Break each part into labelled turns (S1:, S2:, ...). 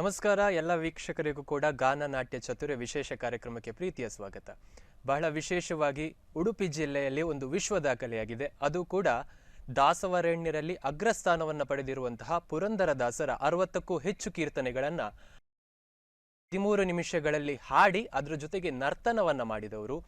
S1: ನಮಸ್ಕಾರ ಎಲ್ಲ ವೀಕ್ಷಕರಿಗೂ ಕೂಡ ಗಾನ ನಾಟ್ಯ ಚತುರ ವಿಶೇಷ ಕಾರ್ಯಕ್ರಮಕ್ಕೆ ಪ್ರೀತಿಯ ಸ್ವಾಗತ. ಬಹಳ ವಿಶೇಷವಾಗಿ ಉಡುಪಿ ಜಿಲ್ಲೆಯಲ್ಲಿ ಒಂದು ವಿಶ್ವ ದಾಖಲೆಯಾಗಿದೆ. ಅದು ಕೂಡ ದಾಸವರೇಣ್ಯರಲ್ಲಿ ಅಗ್ರಸ್ಥಾನವನ್ನು ಪಡೆದಿರುವಂತಹ ಪುರಂದರದಾಸರ 60ಕ್ಕೂ ಹೆಚ್ಚು ಕೀರ್ತನೆಗಳನ್ನ 13 ನಿಮಿಷಗಳಲ್ಲಿ ಹಾಡಿ ಅದರ ಜೊತೆಗೆ ನರ್ತನವನ್ನ ಮಾಡಿದವರು.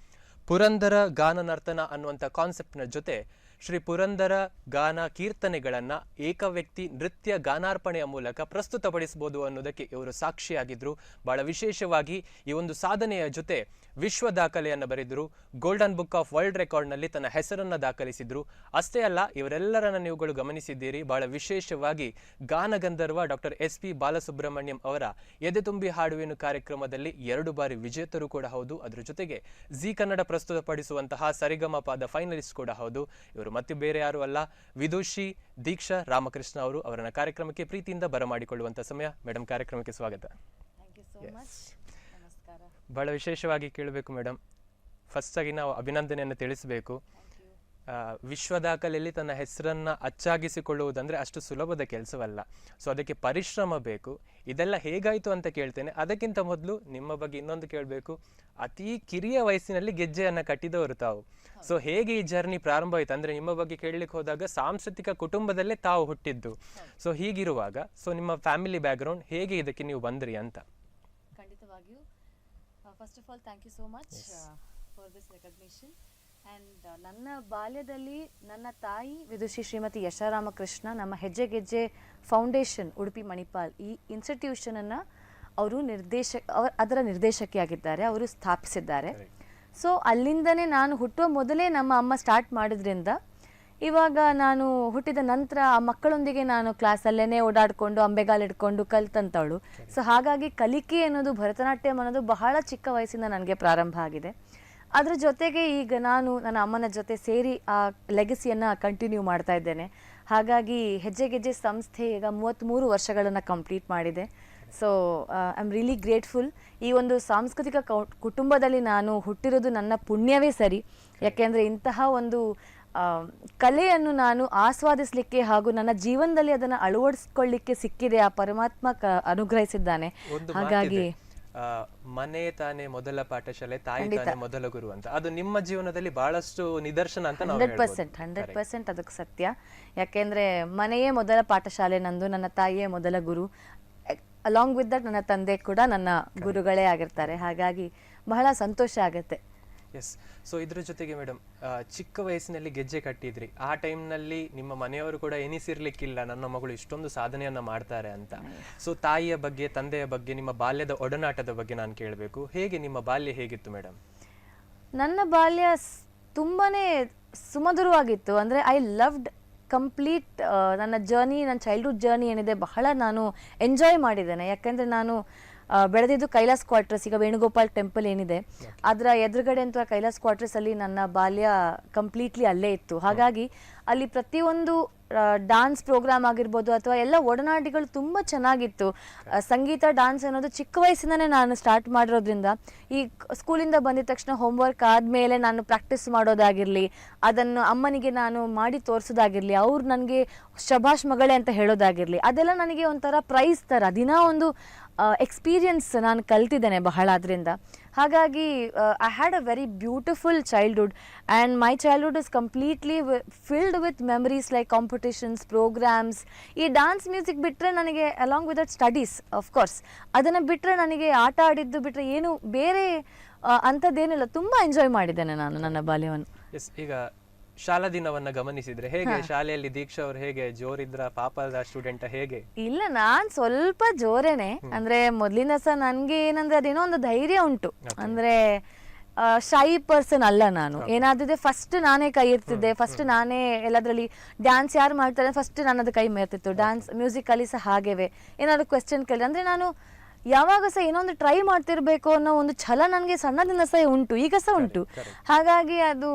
S1: ಪುರಂದರ ಗಾನ ನರ್ತನ ಅನ್ನುವಂಥ ಕಾನ್ಸೆಪ್ಟ್ನ ಜೊತೆ ಶ್ರೀ ಪುರಂದರ ಗಾನ ಕೀರ್ತನೆಗಳನ್ನ ಏಕವ್ಯಕ್ತಿ ನೃತ್ಯ ಗಾನಾರ್ಪಣೆಯ ಮೂಲಕ ಪ್ರಸ್ತುತಪಡಿಸಬಹುದು ಅನ್ನೋದಕ್ಕೆ ಇವರು ಸಾಕ್ಷಿಯಾಗಿದ್ರು. ಬಹಳ ವಿಶೇಷವಾಗಿ ಈ ಒಂದು ಸಾಧನೆಯ ಜೊತೆ ವಿಶ್ವ ದಾಖಲೆಯನ್ನು ಬರೆದರು. ಗೋಲ್ಡನ್ ಬುಕ್ ಆಫ್ ವರ್ಲ್ಡ್ ರೆಕಾರ್ಡ್ನಲ್ಲಿ ತನ್ನ ಹೆಸರನ್ನು ದಾಖಲಿಸಿದ್ರು. ಅಷ್ಟೇ ಅಲ್ಲ, ಇವರೆಲ್ಲರನ್ನ ನೀವುಗಳು ಗಮನಿಸಿದ್ದೀರಿ. ಬಹಳ ವಿಶೇಷವಾಗಿ ಗಾನಗಂಧರ್ವ ಡಾಕ್ಟರ್ SP ಬಾಲಸುಬ್ರಹ್ಮಣ್ಯಂ ಅವರ ಎದೆ ತುಂಬಿ ಹಾಡುವೆನು ಕಾರ್ಯಕ್ರಮದಲ್ಲಿ 2 ಬಾರಿ ವಿಜೇತರು ಕೂಡ ಹೌದು. ಅದರ ಜೊತೆಗೆ ಜಿ ಕನ್ನಡ ಪ್ರಸ್ತುತಪಡಿಸುವಂತಹ ಸರಿಗಮಪದ ಫೈನಲಿಸ್ಟ್ ಕೂಡ ಹೌದು. ಇವರು ಮತ್ತೆ ಬೇರೆ ಯಾರು ಅಲ್ಲ, ವಿದುಷಿ ದೀಕ್ಷಾ ರಾಮಕೃಷ್ಣ ಅವರು. ಅವರನ್ನ ಕಾರ್ಯಕ್ರಮಕ್ಕೆ ಪ್ರೀತಿಯಿಂದ ಬರಮಾಡಿಕೊಳ್ಳುವಂತ ಸಮಯ. ಮೇಡಮ್, ಕಾರ್ಯಕ್ರಮಕ್ಕೆ ಸ್ವಾಗತ. ಬಹಳ ವಿಶೇಷವಾಗಿ ಕೇಳಬೇಕು ಮೇಡಮ್, ಫಸ್ಟ್ ಆಗಿ ನಾವು ಅಭಿನಂದನೆಯನ್ನು ತಿಳಿಸಬೇಕು. ವಿಶ್ವ ದಾಖಲೆಯಲ್ಲಿ ತನ್ನ ಹೆಸರನ್ನ ಅಚ್ಚಾಗಿಸಿಕೊಳ್ಳುವುದಂದ್ರೆ ಅಷ್ಟು ಸುಲಭದ ಕೆಲಸವಲ್ಲ. ಸೊ ಅದಕ್ಕೆ ಪರಿಶ್ರಮ ಬೇಕು. ಇದೆಲ್ಲ ಹೇಗಾಯ್ತು ಅಂತ ಕೇಳ್ತೇನೆ. ಅದಕ್ಕಿಂತ ಮೊದಲು ನಿಮ್ಮ ಬಗ್ಗೆ ಇನ್ನೊಂದು ಕೇಳಬೇಕು. ಅತಿ ಕಿರಿಯ ವಯಸ್ಸಿನಲ್ಲಿ ಗೆಜ್ಜೆಯನ್ನ ಕಟ್ಟಿದವರು ತಾವು. ಸೊ ಹೇಗೆ ಈ ಜರ್ನಿ ಪ್ರಾರಂಭ ಆಯ್ತು ಅಂದ್ರೆ, ನಿಮ್ಮ ಬಗ್ಗೆ ಕೇಳಲಿಕ್ಕೆ ಹೋದಾಗ ಸಾಂಸ್ಕೃತಿಕ ಕುಟುಂಬದಲ್ಲೇ ತಾವು ಹುಟ್ಟಿದ್ದು. ಸೊ ಹೀಗಿರುವಾಗ ನಿಮ್ಮ ಫ್ಯಾಮಿಲಿ ಬ್ಯಾಕ್ಗ್ರೌಂಡ್ ಹೇಗೆ ಇದಕ್ಕೆ ನೀವು ಬಂದ್ರಿ ಅಂತ?
S2: ಖಂಡಿತವಾಗಿಯೂ first of all thank you so much for this recognition. And ನನ್ನ ಬಾಲ್ಯದಲ್ಲಿ ನನ್ನ ತಾಯಿ ವಿದುಷಿ ಶ್ರೀಮತಿ ಯಶಾರಾಮಕೃಷ್ಣ ನಮ್ಮ ಹೆಜ್ಜೆ ಗೆಜ್ಜೆ ಫೌಂಡೇಶನ್ ಉಡುಪಿ ಮಣಿಪಾಲ್ ಈ ಇನ್ಸ್ಟಿಟ್ಯೂಷನನ್ನು ಅವರು ಅದರ ನಿರ್ದೇಶಕಿಯಾಗಿದ್ದಾರೆ, ಅವರು ಸ್ಥಾಪಿಸಿದ್ದಾರೆ. ಸೊ ಅಲ್ಲಿಂದನೇ ನಾನು ಹುಟ್ಟುವ ಮೊದಲೇ ನಮ್ಮ ಅಮ್ಮ ಸ್ಟಾರ್ಟ್ ಮಾಡಿದ್ರಿಂದ ಇವಾಗ ನಾನು ಹುಟ್ಟಿದ ನಂತರ ಆ ಮಕ್ಕಳೊಂದಿಗೆ ನಾನು ಕ್ಲಾಸಲ್ಲೇ ಓಡಾಡಿಕೊಂಡು ಅಂಬೆಗಾಲಿಡ್ಕೊಂಡು ಕಲ್ತಂತವಳು. ಸೊ ಹಾಗಾಗಿ ಕಲಿಕೆ ಅನ್ನೋದು, ಭರತನಾಟ್ಯಂ ಅನ್ನೋದು ಬಹಳ ಚಿಕ್ಕ ವಯಸ್ಸಿಂದ ನನಗೆ ಪ್ರಾರಂಭ ಆಗಿದೆ. ಅದ್ರ ಜೊತೆಗೆ ಈಗ ನಾನು ನನ್ನ ಅಮ್ಮನ ಜೊತೆ ಸೇರಿ ಆ ಲೆಗಸಿಯನ್ನು ಕಂಟಿನ್ಯೂ ಮಾಡ್ತಾ ಇದ್ದೇನೆ. ಹಾಗಾಗಿ ಹೆಜ್ಜೆ ಗೆಜ್ಜೆ ಸಂಸ್ಥೆ ಈಗ 33 ವರ್ಷಗಳನ್ನು ಕಂಪ್ಲೀಟ್ ಮಾಡಿದೆ. So I am really grateful. ಈ ಒಂದು ಸಾಂಸ್ಕೃತಿಕ ಕುಟುಂಬದಲ್ಲಿ ನಾನು ಹುಟ್ಟಿರೋದು ನನ್ನ ಪುಣ್ಯವೇ ಸರಿ. ಯಾಕೆಂದರೆ ಇಂತಹ ಒಂದು ಕಲೆಯನ್ನು ನಾನು ಆಸ್ವಾದಿಸಲಿಕ್ಕೆ ಹಾಗೂ ನನ್ನ ಜೀವನದಲ್ಲಿ ಅದನ್ನು ಅಳವಡಿಸ್ಕೊಳ್ಳಿಕ್ಕೆ ಸಿಕ್ಕಿದೆ. ಆ ಪರಮಾತ್ಮ ಅನುಗ್ರಹಿಸಿದ್ದಾನೆ. ಹಾಗಾಗಿ
S1: ಮನೆ ತಾನೇ ಮೊದಲ ಪಾಠಶಾಲೆ, ತಾಯಿ ತಾನೇ ಮೊದಲ ಗುರು ಅಂತ ಅದು ನಿಮ್ಮ ಜೀವನದಲ್ಲಿ ಬಹಳಷ್ಟು ನಿದರ್ಶನ ಅಂತ
S2: 100% ಅದಕ್ಕೆ ಸತ್ಯ. ಯಾಕೆಂದ್ರೆ ಮನೆಯೇ ಮೊದಲ ಪಾಠಶಾಲೆ ನಂದು, ನನ್ನ ತಾಯಿಯೇ ಮೊದಲ ಗುರು. ಅಲಾಂಗ್ ವಿತ್ ದಟ್ ನನ್ನ ತಂದೆ ಕೂಡ ನನ್ನ ಗುರುಗಳೇ ಆಗಿರ್ತಾರೆ. ಹಾಗಾಗಿ ಬಹಳ ಸಂತೋಷ ಆಗುತ್ತೆ.
S1: ಎಸ್. ಸೊ ಇದ್ರ ಜೊತೆಗೆ ಮೇಡಮ್, ಚಿಕ್ಕ ವಯಸ್ಸಿನಲ್ಲಿ ಗೆಜ್ಜೆ ಕಟ್ಟಿದ್ರಿ. ಆ ಟೈಮ್ನಲ್ಲಿ ನಿಮ್ಮ ಮನೆಯವರು ಕೂಡ ಎನಿಸಿರ್ಲಿಕ್ಕಿಲ್ಲ ನನ್ನ ಮಗಳು ಇಷ್ಟೊಂದು ಸಾಧನೆಯನ್ನ ಮಾಡ್ತಾರೆ ಅಂತ. ಸೊ ತಾಯಿಯ ಬಗ್ಗೆ, ತಂದೆಯ ಬಗ್ಗೆ, ನಿಮ್ಮ ಬಾಲ್ಯದ ಒಡನಾಟದ ಬಗ್ಗೆ ನಾನು ಕೇಳಬೇಕು. ಹೇಗೆ ನಿಮ್ಮ ಬಾಲ್ಯ ಹೇಗಿತ್ತು ಮೇಡಮ್?
S2: ನನ್ನ ಬಾಲ್ಯ ತುಂಬಾನೇ ಸುಮಧುರವಾಗಿತ್ತು. ಅಂದರೆ ಐ ಲವ್ಡ್ ಕಂಪ್ಲೀಟ್ ನನ್ನ ಜರ್ನಿ, ನನ್ನ ಚೈಲ್ಡ್ಹುಡ್ ಜರ್ನಿ ಏನಿದೆ ಬಹಳ ನಾನು ಎಂಜಾಯ್ ಮಾಡಿದ್ದೇನೆ. ಯಾಕೆಂದರೆ ನಾನು ಬೆಳೆದಿದ್ದು ಕೈಲಾಸ್ ಕ್ವಾರ್ಟರ್ಸ್, ಈಗ ವೇಣುಗೋಪಾಲ್ ಟೆಂಪಲ್ ಏನಿದೆ ಅದರ ಎದುರುಗಡೆ ಅಂತ ಕೈಲಾಸ್ ಕ್ವಾರ್ಟರ್ಸಲ್ಲಿ ನನ್ನ ಬಾಲ್ಯ ಕಂಪ್ಲೀಟ್ಲಿ ಅಲ್ಲೇ ಇತ್ತು. ಹಾಗಾಗಿ ಅಲ್ಲಿ ಪ್ರತಿಯೊಂದು ಡಾನ್ಸ್ ಪ್ರೋಗ್ರಾಮ್ ಆಗಿರ್ಬೋದು ಅಥವಾ ಎಲ್ಲ ಒಡನಾಟಿಗಳು ತುಂಬ ಚೆನ್ನಾಗಿತ್ತು. ಸಂಗೀತ, ಡಾನ್ಸ್ ಅನ್ನೋದು ಚಿಕ್ಕ ವಯಸ್ಸಿಂದನೇ ನಾನು ಸ್ಟಾರ್ಟ್ ಮಾಡಿರೋದ್ರಿಂದ ಈ ಸ್ಕೂಲಿಂದ ಬಂದಿದ ತಕ್ಷಣ ಹೋಮ್ವರ್ಕ್ ಆದಮೇಲೆ ನಾನು ಪ್ರಾಕ್ಟೀಸ್ ಮಾಡೋದಾಗಿರಲಿ, ಅದನ್ನು ಅಮ್ಮನಿಗೆ ನಾನು ಮಾಡಿ ತೋರಿಸೋದಾಗಿರಲಿ, ಅವ್ರು ನನಗೆ ಶಭಾಷ್ ಮಗಳೇ ಅಂತ ಹೇಳೋದಾಗಿರಲಿ, ಅದೆಲ್ಲ ನನಗೆ ಒಂಥರ ಪ್ರೈಸ್ ಥರ ದಿನ ಒಂದು ಎಕ್ಸ್ಪೀರಿಯನ್ಸ್ ನಾನು ಕಲ್ತಿದ್ದೇನೆ ಬಹಳ ಅದರಿಂದ. ಹಾಗಾಗಿ I had a very beautiful childhood and my childhood is completely filled with memories like competitions, programs. ಈ ಡಾನ್ಸ್ ಮ್ಯೂಸಿಕ್ ಬಿಟ್ಟರೆ ನನಗೆ along with that studies of course, ಅದನ್ನು ಬಿಟ್ಟರೆ ನನಗೆ ಆಟ ಆಡಿದ್ದು ಬಿಟ್ಟರೆ ಏನು ಬೇರೆ ಅಂಥದ್ದೇನಿಲ್ಲ. ತುಂಬ ಎಂಜಾಯ್ ಮಾಡಿದ್ದೇನೆ ನಾನು ನನ್ನ ಬಾಲ್ಯವನ್ನು.
S1: ಎಸ್. ಈಗ ಶಾಲಾ ದಿನವನ್ನ ಗಮನಿಸಿದ್ರೆ ಹೇಗೆ? ಶಾಲೆಯಲ್ಲಿ ದೀಕ್ಷಾ ಅವರು ಹೇಗೆ ಜೋರಿದ್ರ? ಪಾಪದ ಸ್ಟೂಡೆಂಟ್ ಹೇಗೆ?
S2: ಇಲ್ಲ, ನಾನ್ ಸ್ವಲ್ಪ ಜೋರೇನೆ. ಅಂದ್ರೆ ಮೊದ್ಲಿಂದ ಸಹ ನನ್ಗೆ ಏನಂದ್ರೆ ಅದೇನೋ ಒಂದು ಧೈರ್ಯ ಉಂಟು. ಅಂದ್ರೆ ಶೈ ಪರ್ಸನ್ ಅಲ್ಲ ನಾನು. ಏನಾದ್ರೆ ಫಸ್ಟ್ ನಾನೇ ಕೈ ಇರ್ತಿದ್ದೆ, ಫಸ್ಟ್ ನಾನೇ ಎಲ್ಲದ್ರಲ್ಲಿ ಡ್ಯಾನ್ಸ್ ಯಾರು ಮಾಡ್ತಾರೆ ಫಸ್ಟ್ ನನ್ನದು ಕೈ ಮೇರ್ತಿತ್ತು. ಡ್ಯಾನ್ಸ್ ಮ್ಯೂಸಿಕ್ ಅಲ್ಲಿ ಸಹ ಹಾಗೇವೆ. ಏನಾದ್ರು ಕ್ವೆಶ್ಚನ್ ಕೇಳಿದ್ರೆ ಅಂದ್ರೆ ನಾನು ಯಾವಾಗ ಸಹ ಏನೋ ಒಂದು ಟ್ರೈ ಮಾಡ್ತಿರ್ಬೇಕು ಅನ್ನೋ ಒಂದು ಛಲ ನನಗೆ ಸಣ್ಣದಿಂದ ಸಹ ಉಂಟು, ಈಗ ಸಹ ಉಂಟು. ಹಾಗಾಗಿ ಅದು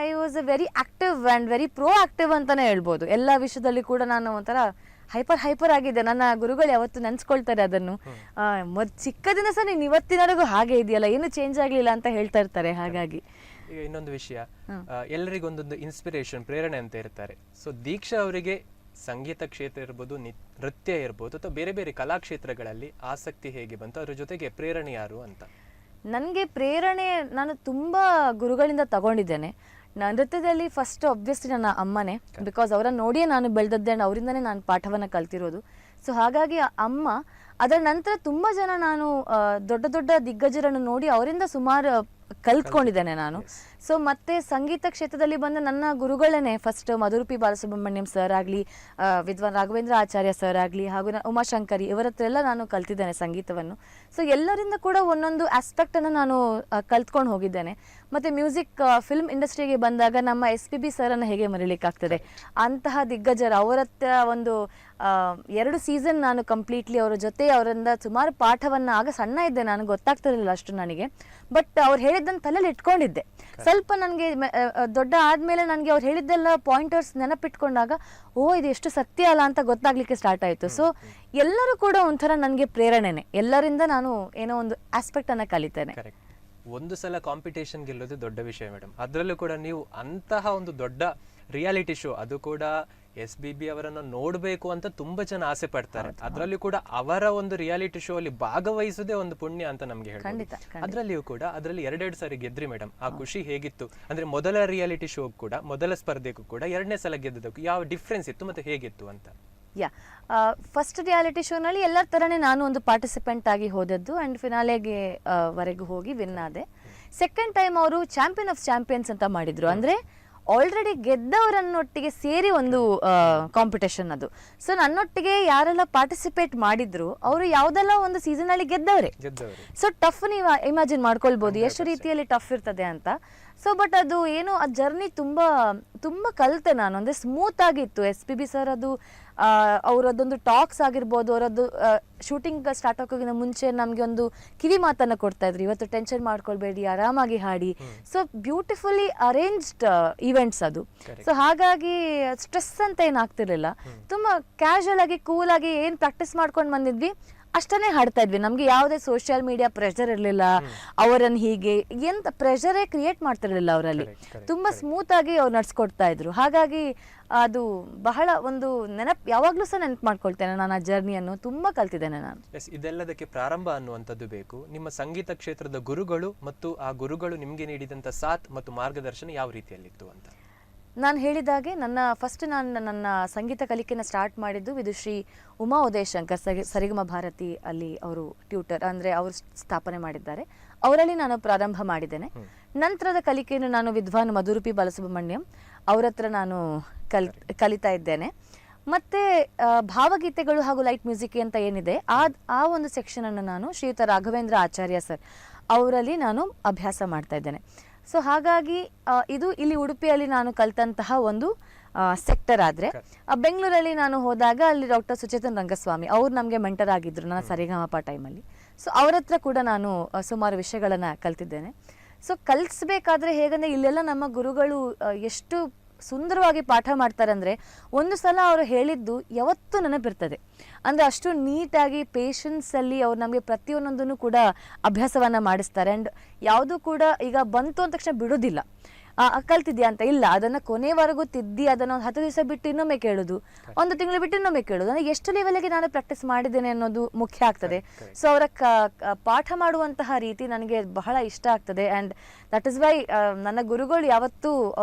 S2: I was A very active and very pro active ಅಂತಲೇ ಹೇಳ್ಬೋದು. ಎಲ್ಲ ವಿಷಯದಲ್ಲಿ ಕೂಡ ನಾನು ಒಂಥರ ಹೈಪರ್ ಆಗಿದೆ. ನನ್ನ ಗುರುಗಳು ಯಾವತ್ತು ನೆನ್ಸ್ಕೊಳ್ತಾರೆ ಅದನ್ನು. ಚಿಕ್ಕದಿಂದ ಸಹ ನೀನು ಇವತ್ತಿನವರೆಗೂ ಹಾಗೆ ಇದೆಯಲ್ಲ, ಏನು ಚೇಂಜ್ ಆಗಲಿಲ್ಲ ಅಂತ ಹೇಳ್ತಾ ಇರ್ತಾರೆ. ಹಾಗಾಗಿ
S1: ಈಗ ಇನ್ನೊಂದು ವಿಷಯ, ಎಲ್ಲರಿಗೊಂದೊಂದು ಇನ್ಸ್ಪಿರೇಷನ್, ಪ್ರೇರಣೆ ಅಂತ ಇರ್ತಾರೆ. ಸೊ ದೀಕ್ಷಾ ಅವರಿಗೆ ಸಂಗೀತ ಕ್ಷೇತ್ರ ಇರ್ಬೋದು, ನೃತ್ಯ ಇರ್ಬೋದು, ಅಥವಾ ಬೇರೆ ಬೇರೆ ಕಲಾ ಕ್ಷೇತ್ರಗಳಲ್ಲಿ ಆಸಕ್ತಿ ಹೇಗೆ ಬಂತು, ಅದ್ರ ಜೊತೆಗೆ ಪ್ರೇರಣೆ ಯಾರು ಅಂತ?
S2: ನನಗೆ ಪ್ರೇರಣೆ ನಾನು ತುಂಬ ಗುರುಗಳಿಂದ ತಗೊಂಡಿದ್ದೇನೆ. ನೃತ್ಯದಲ್ಲಿ ಫಸ್ಟ್ ಆಬ್ವಿಯಸ್ಲಿ ನನ್ನ ಅಮ್ಮನೇ, ಬಿಕಾಸ್ ಅವರನ್ನು ನೋಡಿಯೇ ನಾನು ಬೆಳೆದದ್ದೆ ಆ್ಯಂಡ್ ಅವರಿಂದನೇ ನಾನು ಪಾಠವನ್ನು ಕಲ್ತಿರೋದು. ಸೊ ಹಾಗಾಗಿ ಅಮ್ಮ. ಅದರ ನಂತರ ತುಂಬ ಜನ ನಾನು ದೊಡ್ಡ ದೊಡ್ಡ ದಿಗ್ಗಜರನ್ನು ನೋಡಿ ಅವರಿಂದ ಸುಮಾರು ಕಲ್ತ್ಕೊಂಡಿದ್ದೇನೆ ನಾನು. ಸೊ ಮತ್ತೆ ಸಂಗೀತ ಕ್ಷೇತ್ರದಲ್ಲಿ ಬಂದ ನನ್ನ ಗುರುಗಳನ್ನೇ ಫಸ್ಟ್ ಮಧುರ್ ಪಿ ಬಾಲಸುಬ್ರಹ್ಮಣ್ಯಂ ಸರ್ ಆಗಲಿ, ವಿದ್ವಾನ್ ರಾಘವೇಂದ್ರ ಆಚಾರ್ಯ ಸರ್ ಆಗಲಿ, ಹಾಗೂ ಉಮಾಶಂಕರಿ ಇವರ ಹತ್ರ ಎಲ್ಲ ನಾನು ಕಲ್ತಿದ್ದೇನೆ ಸಂಗೀತವನ್ನು. ಸೊ ಎಲ್ಲರಿಂದ ಕೂಡ ಒಂದೊಂದು ಆಸ್ಪೆಕ್ಟನ್ನು ನಾನು ಕಲ್ತ್ಕೊಂಡು ಹೋಗಿದ್ದೇನೆ. ಮತ್ತು ಮ್ಯೂಸಿಕ್ ಫಿಲ್ಮ್ ಇಂಡಸ್ಟ್ರಿಗೆ ಬಂದಾಗ ನಮ್ಮ SPB ಸರನ್ನು ಹೇಗೆ ಮರೀಲಿಕ್ಕಾಗ್ತದೆ, ಅಂತಹ ದಿಗ್ಗಜರು ಅವರ ಹತ್ರ ಒಂದು 2 ಸೀಸನ್ ನಾನು ಕಂಪ್ಲೀಟ್ಲಿ ಅವರ ಜೊತೆ ಅವರಿಂದ ಸುಮಾರು ಪಾಠವನ್ನು, ಆಗ ಸಣ್ಣ ಇದ್ದೆ ನಾನು, ಗೊತ್ತಾಗ್ತಿರಲಿಲ್ಲ ಅಷ್ಟು ನನಗೆ, ಬಟ್ ಅವ್ರು ಹೇಳಿದ್ದನ್ನು ತಲೆಯಲ್ಲಿ ಇಟ್ಕೊಂಡಿದ್ದೆ. ಸ್ವಲ್ಪ ನನಗೆ ದೊಡ್ಡ ಆದಮೇಲೆ ನನಗೆ ಅವ್ರು ಹೇಳಿದ್ದೆಲ್ಲ ಪಾಯಿಂಟರ್ಸ್ ನೆನಪಿಟ್ಕೊಂಡಾಗ ಇದು ಎಷ್ಟು ಸತ್ಯ ಅಲ್ಲ ಅಂತ ಗೊತ್ತಾಗ್ಲಿಕ್ಕೆ ಸ್ಟಾರ್ಟ್ ಆಯಿತು. ಸೊ ಎಲ್ಲರೂ ಕೂಡ ಒಂಥರ ನನಗೆ ಪ್ರೇರಣೆನೆ, ಎಲ್ಲರಿಂದ ನಾನು ಏನೋ ಒಂದು ಆಸ್ಪೆಕ್ಟನ್ನು ಕಲಿತೇನೆ.
S1: ಒಂದು ಸಲ ಕಾಂಪಿಟೇಷನ್ ಗೆಲ್ಲೋದು ದೊಡ್ಡ ವಿಷಯ ಮೇಡಮ್. ಅದರಲ್ಲೂ ಕೂಡ ನೀವು ಅಂತಹ ಒಂದು ದೊಡ್ಡ ರಿಯಾಲಿಟಿ ಶೋ, ಅದು ಕೂಡ SPB ಅವರನ್ನು ನೋಡಬೇಕು ಅಂತ ತುಂಬಾ ಜನ ಆಸೆ ಪಡ್ತಾರೆ. ಅದರಲ್ಲೂ ಕೂಡ ಅವರ ಒಂದು ರಿಯಾಲಿಟಿ ಶೋ ಅಲ್ಲಿ ಭಾಗವಹಿಸೋದೇ ಒಂದು ಪುಣ್ಯ ಅಂತ ನಮ್ಗೆ ಹೇಳ್ಬೋದು. ಅದರಲ್ಲಿಯೂ ಕೂಡ ಅದರಲ್ಲಿ 2 ಸಾರಿ ಗೆದ್ರಿ ಮೇಡಮ್. ಆ ಖುಷಿ ಹೇಗಿತ್ತು? ಅಂದ್ರೆ ಮೊದಲ ರಿಯಾಲಿಟಿ ಶೋ ಕೂಡ, ಮೊದಲ ಸ್ಪರ್ಧೆಗೂ ಕೂಡ 2ನೇ ಸಲ ಗೆದ್ದದಕ್ಕೂ ಯಾವ ಡಿಫ್ರೆನ್ಸ್ ಇತ್ತು ಮತ್ತೆ ಹೇಗಿತ್ತು ಅಂತ?
S2: ಫಸ್ಟ್ ರಿಯಾಲಿಟಿ ಶೋನಲ್ಲಿ ಎಲ್ಲರ ಥರನೇ ನಾನು ಒಂದು ಪಾರ್ಟಿಸಿಪೆಂಟ್ ಆಗಿ ಹೋದದ್ದು ಆ್ಯಂಡ್ ಫಿನಾಲೆಗೆ ವರೆಗೂ ಹೋಗಿ ವಿನ್ ಆದೆ. ಸೆಕೆಂಡ್ ಟೈಮ್ ಅವರು ಚಾಂಪಿಯನ್ ಆಫ್ ಚಾಂಪಿಯನ್ಸ್ ಅಂತ ಮಾಡಿದ್ರು. ಅಂದರೆ ಆಲ್ರೆಡಿ ಗೆದ್ದವರನ್ನೊಟ್ಟಿಗೆ ಸೇರಿ ಒಂದು ಕಾಂಪಿಟೇಷನ್ ಅದು. ಸೊ ನನ್ನೊಟ್ಟಿಗೆ ಯಾರೆಲ್ಲ ಪಾರ್ಟಿಸಿಪೇಟ್ ಮಾಡಿದ್ರು ಅವರು ಯಾವುದೆಲ್ಲ ಒಂದು ಸೀಸನಲ್ಲಿ ಗೆದ್ದವರೇ. ಸೊ ಟಫ್ ನೀವು ಇಮ್ಯಾಜಿನ್ ಮಾಡ್ಕೊಳ್ಬೋದು ಎಷ್ಟು ರೀತಿಯಲ್ಲಿ ಟಫ್ ಇರ್ತದೆ ಅಂತ. ಸೊ ಬಟ್ ಅದು ಏನು ಆ ಜರ್ನಿ ತುಂಬ ಕಲಿತೆ ನಾನು. ಅಂದರೆ ಸ್ಮೂತ್ ಆಗಿತ್ತು. SPB ಸರ್ ಅದು ಅವರದ್ದೊಂದು ಟಾಕ್ಸ್ ಆಗಿರ್ಬೋದು, ಅವರದ್ದು ಶೂಟಿಂಗ್ ಸ್ಟಾರ್ಟ್ ಆಗೋಕ್ಕಿಂತ ಮುಂಚೆ ನಮಗೆ ಒಂದು ಕಿವಿ ಮಾತನ್ನು ಕೊಡ್ತಾ ಇದ್ರು, ಇವತ್ತು ಟೆನ್ಷನ್ ಮಾಡ್ಕೊಳ್ಬೇಡಿ, ಆರಾಮಾಗಿ ಹಾಡಿ. ಸೊ ಬ್ಯೂಟಿಫುಲಿ ಅರೇಂಜ್ಡ್ ಈವೆಂಟ್ಸ್ ಅದು. ಸೊ ಹಾಗಾಗಿ ಸ್ಟ್ರೆಸ್ ಅಂತ ಏನಾಗ್ತಿರ್ಲಿಲ್ಲ. ತುಂಬ ಕ್ಯಾಶುವಲ್ ಆಗಿ ಕೂಲ್ ಆಗಿ ಏನು ಪ್ರಾಕ್ಟೀಸ್ ಮಾಡ್ಕೊಂಡು ಬಂದಿದ್ವಿ ಅಷ್ಟನ್ನೇ ಹಾಡ್ತಾ ಇದ್ವಿ. ನಮ್ಗೆ ಯಾವುದೇ ಸೋಷಿಯಲ್ ಮೀಡಿಯಾ ಪ್ರೆಷರ್ ಇರಲಿಲ್ಲ. ಅವರನ್ನು ಹೀಗೆ ಎಂತ ಪ್ರೆಷರೇ ಕ್ರಿಯೇಟ್ ಮಾಡ್ತಿರ್ಲಿಲ್ಲ ಅವರಲ್ಲಿ. ತುಂಬಾ ಸ್ಮೂತ್ ಆಗಿ ಅವ್ರು ನಡ್ಸ್ಕೊಡ್ತಾ ಇದ್ರು. ಹಾಗಾಗಿ ಅದು ಬಹಳ ಒಂದು ಯಾವಾಗ್ಲೂ ಸಹ ನೆನಪು ಮಾಡ್ಕೊಳ್ತೇನೆ ನಾನು ಆ ಜರ್ನಿಯನ್ನು. ತುಂಬಾ ಕಲ್ತಿದ್ದೇನೆ ನಾನು.
S1: ಇದೆಲ್ಲದಕ್ಕೆ ಪ್ರಾರಂಭ ಅನ್ನುವಂಥದ್ದು ಬೇಕು. ನಿಮ್ಮ ಸಂಗೀತ ಕ್ಷೇತ್ರದ ಗುರುಗಳು ಮತ್ತು ಆ ಗುರುಗಳು ನಿಮ್ಗೆ ನೀಡಿದಂತ ಸಾಥ್ ಮತ್ತು ಮಾರ್ಗದರ್ಶನ ಯಾವ ರೀತಿಯಲ್ಲಿತ್ತು ಅಂತ?
S2: ನಾನು ಹೇಳಿದಾಗೆ ನನ್ನ ಸಂಗೀತ ಕಲಿಕೆನ ಸ್ಟಾರ್ಟ್ ಮಾಡಿದ್ದು ವಿದುಶ್ರೀ ಉಮಾ ಉದಯಶಂಕರ್ ಸರಿಗಮ ಭಾರತಿ ಅಲ್ಲಿ ಅವರು ಟ್ಯೂಟರ್, ಅಂದರೆ ಅವರು ಸ್ಥಾಪನೆ ಮಾಡಿದ್ದಾರೆ. ಅವರಲ್ಲಿ ನಾನು ಪ್ರಾರಂಭ ಮಾಡಿದ್ದೇನೆ. ನಂತರದ ಕಲಿಕೆಯನ್ನು ನಾನು ವಿದ್ವಾನ್ ಮಧುರ್ ಪಿ ಬಾಲಸುಬ್ರಹ್ಮಣ್ಯಂ ಅವ್ರ ಹತ್ರ ನಾನು ಕಲಿತಾ ಇದ್ದೇನೆ. ಮತ್ತು ಭಾವಗೀತೆಗಳು ಹಾಗೂ ಲೈಟ್ ಮ್ಯೂಸಿಕ್ ಅಂತ ಏನಿದೆ ಆ ಒಂದು ಸೆಕ್ಷನನ್ನು ನಾನು ಶ್ರೀಯುತ ರಾಘವೇಂದ್ರ ಆಚಾರ್ಯ ಸರ್ ಅವರಲ್ಲಿ ನಾನು ಅಭ್ಯಾಸ ಮಾಡ್ತಾ ಇದ್ದೇನೆ. ಸೊ ಹಾಗಾಗಿ ಇದು ಇಲ್ಲಿ ಉಡುಪಿಯಲ್ಲಿ ನಾನು ಕಲಿತಂತಹ ಒಂದು ಸೆಕ್ಟರ್. ಆದರೆ ಬೆಂಗಳೂರಲ್ಲಿ ನಾನು ಹೋದಾಗ ಅಲ್ಲಿ ಡಾಕ್ಟರ್ ಸುಚೇತನ್ ರಂಗಸ್ವಾಮಿ ಅವರು ನಮಗೆ ಮೆಂಟರ್ ಆಗಿದ್ರು ನನ್ನ ಸರಿಗಮಪ ಟೈಮಲ್ಲಿ. ಸೊ ಅವರ ಹತ್ರ ಕೂಡ ನಾನು ಸುಮಾರು ವಿಷಯಗಳನ್ನು ಕಲ್ತಿದ್ದೇನೆ. ಸೊ ಕಲಿಸ್ಬೇಕಾದ್ರೆ ಹೇಗಂದರೆ ಇಲ್ಲೆಲ್ಲ ನಮ್ಮ ಗುರುಗಳು ಎಷ್ಟು ಸುಂದರವಾಗಿ ಪಾಠ ಮಾಡ್ತಾರೆ ಅಂದರೆ ಒಂದು ಸಲ ಅವರು ಹೇಳಿದ್ದು ಯಾವತ್ತೂ ನೆನಪಿರ್ತದೆ. ಅಂದರೆ ಅಷ್ಟು ನೀಟಾಗಿ ಪೇಷನ್ಸಲ್ಲಿ ಅವ್ರು ನಮಗೆ ಪ್ರತಿಯೊಂದನ್ನು ಕೂಡ ಅಭ್ಯಾಸವನ್ನು ಮಾಡಿಸ್ತಾರೆ. ಆ್ಯಂಡ್ ಯಾವುದೂ ಕೂಡ ಈಗ ಬಂತು ಅಂದ ತಕ್ಷಣ ಬಿಡೋದಿಲ್ಲ. ಕಲ್ತಿದ್ಯಾ ಅಂತ ಇಲ್ಲ, ಅದನ್ನು ಕೊನೆವರೆಗೂ ತಿದ್ದಿ ಅದನ್ನು 10 ದಿವಸ ಬಿಟ್ಟು ಇನ್ನೊಮ್ಮೆ ಕೇಳೋದು, 1 ತಿಂಗಳು ಬಿಟ್ಟು ಇನ್ನೊಮ್ಮೆ ಕೇಳೋದು. ಅಂದರೆ ಎಷ್ಟು ಲೆವೆಲ್ಗೆ ನಾನು ಪ್ರಾಕ್ಟೀಸ್ ಮಾಡಿದ್ದೇನೆ ಅನ್ನೋದು ಮುಖ್ಯ ಆಗ್ತದೆ. ಸೊ ಅವರ ಪಾಠ ಮಾಡುವಂತಹ ರೀತಿ ನನಗೆ ಬಹಳ ಇಷ್ಟ ಆಗ್ತದೆ. ಆ್ಯಂಡ್ ದಟ್ ಇಸ್ ವೈ ನನ್ನ ಗುರುಗಳು ಯಾವತ್ತೂ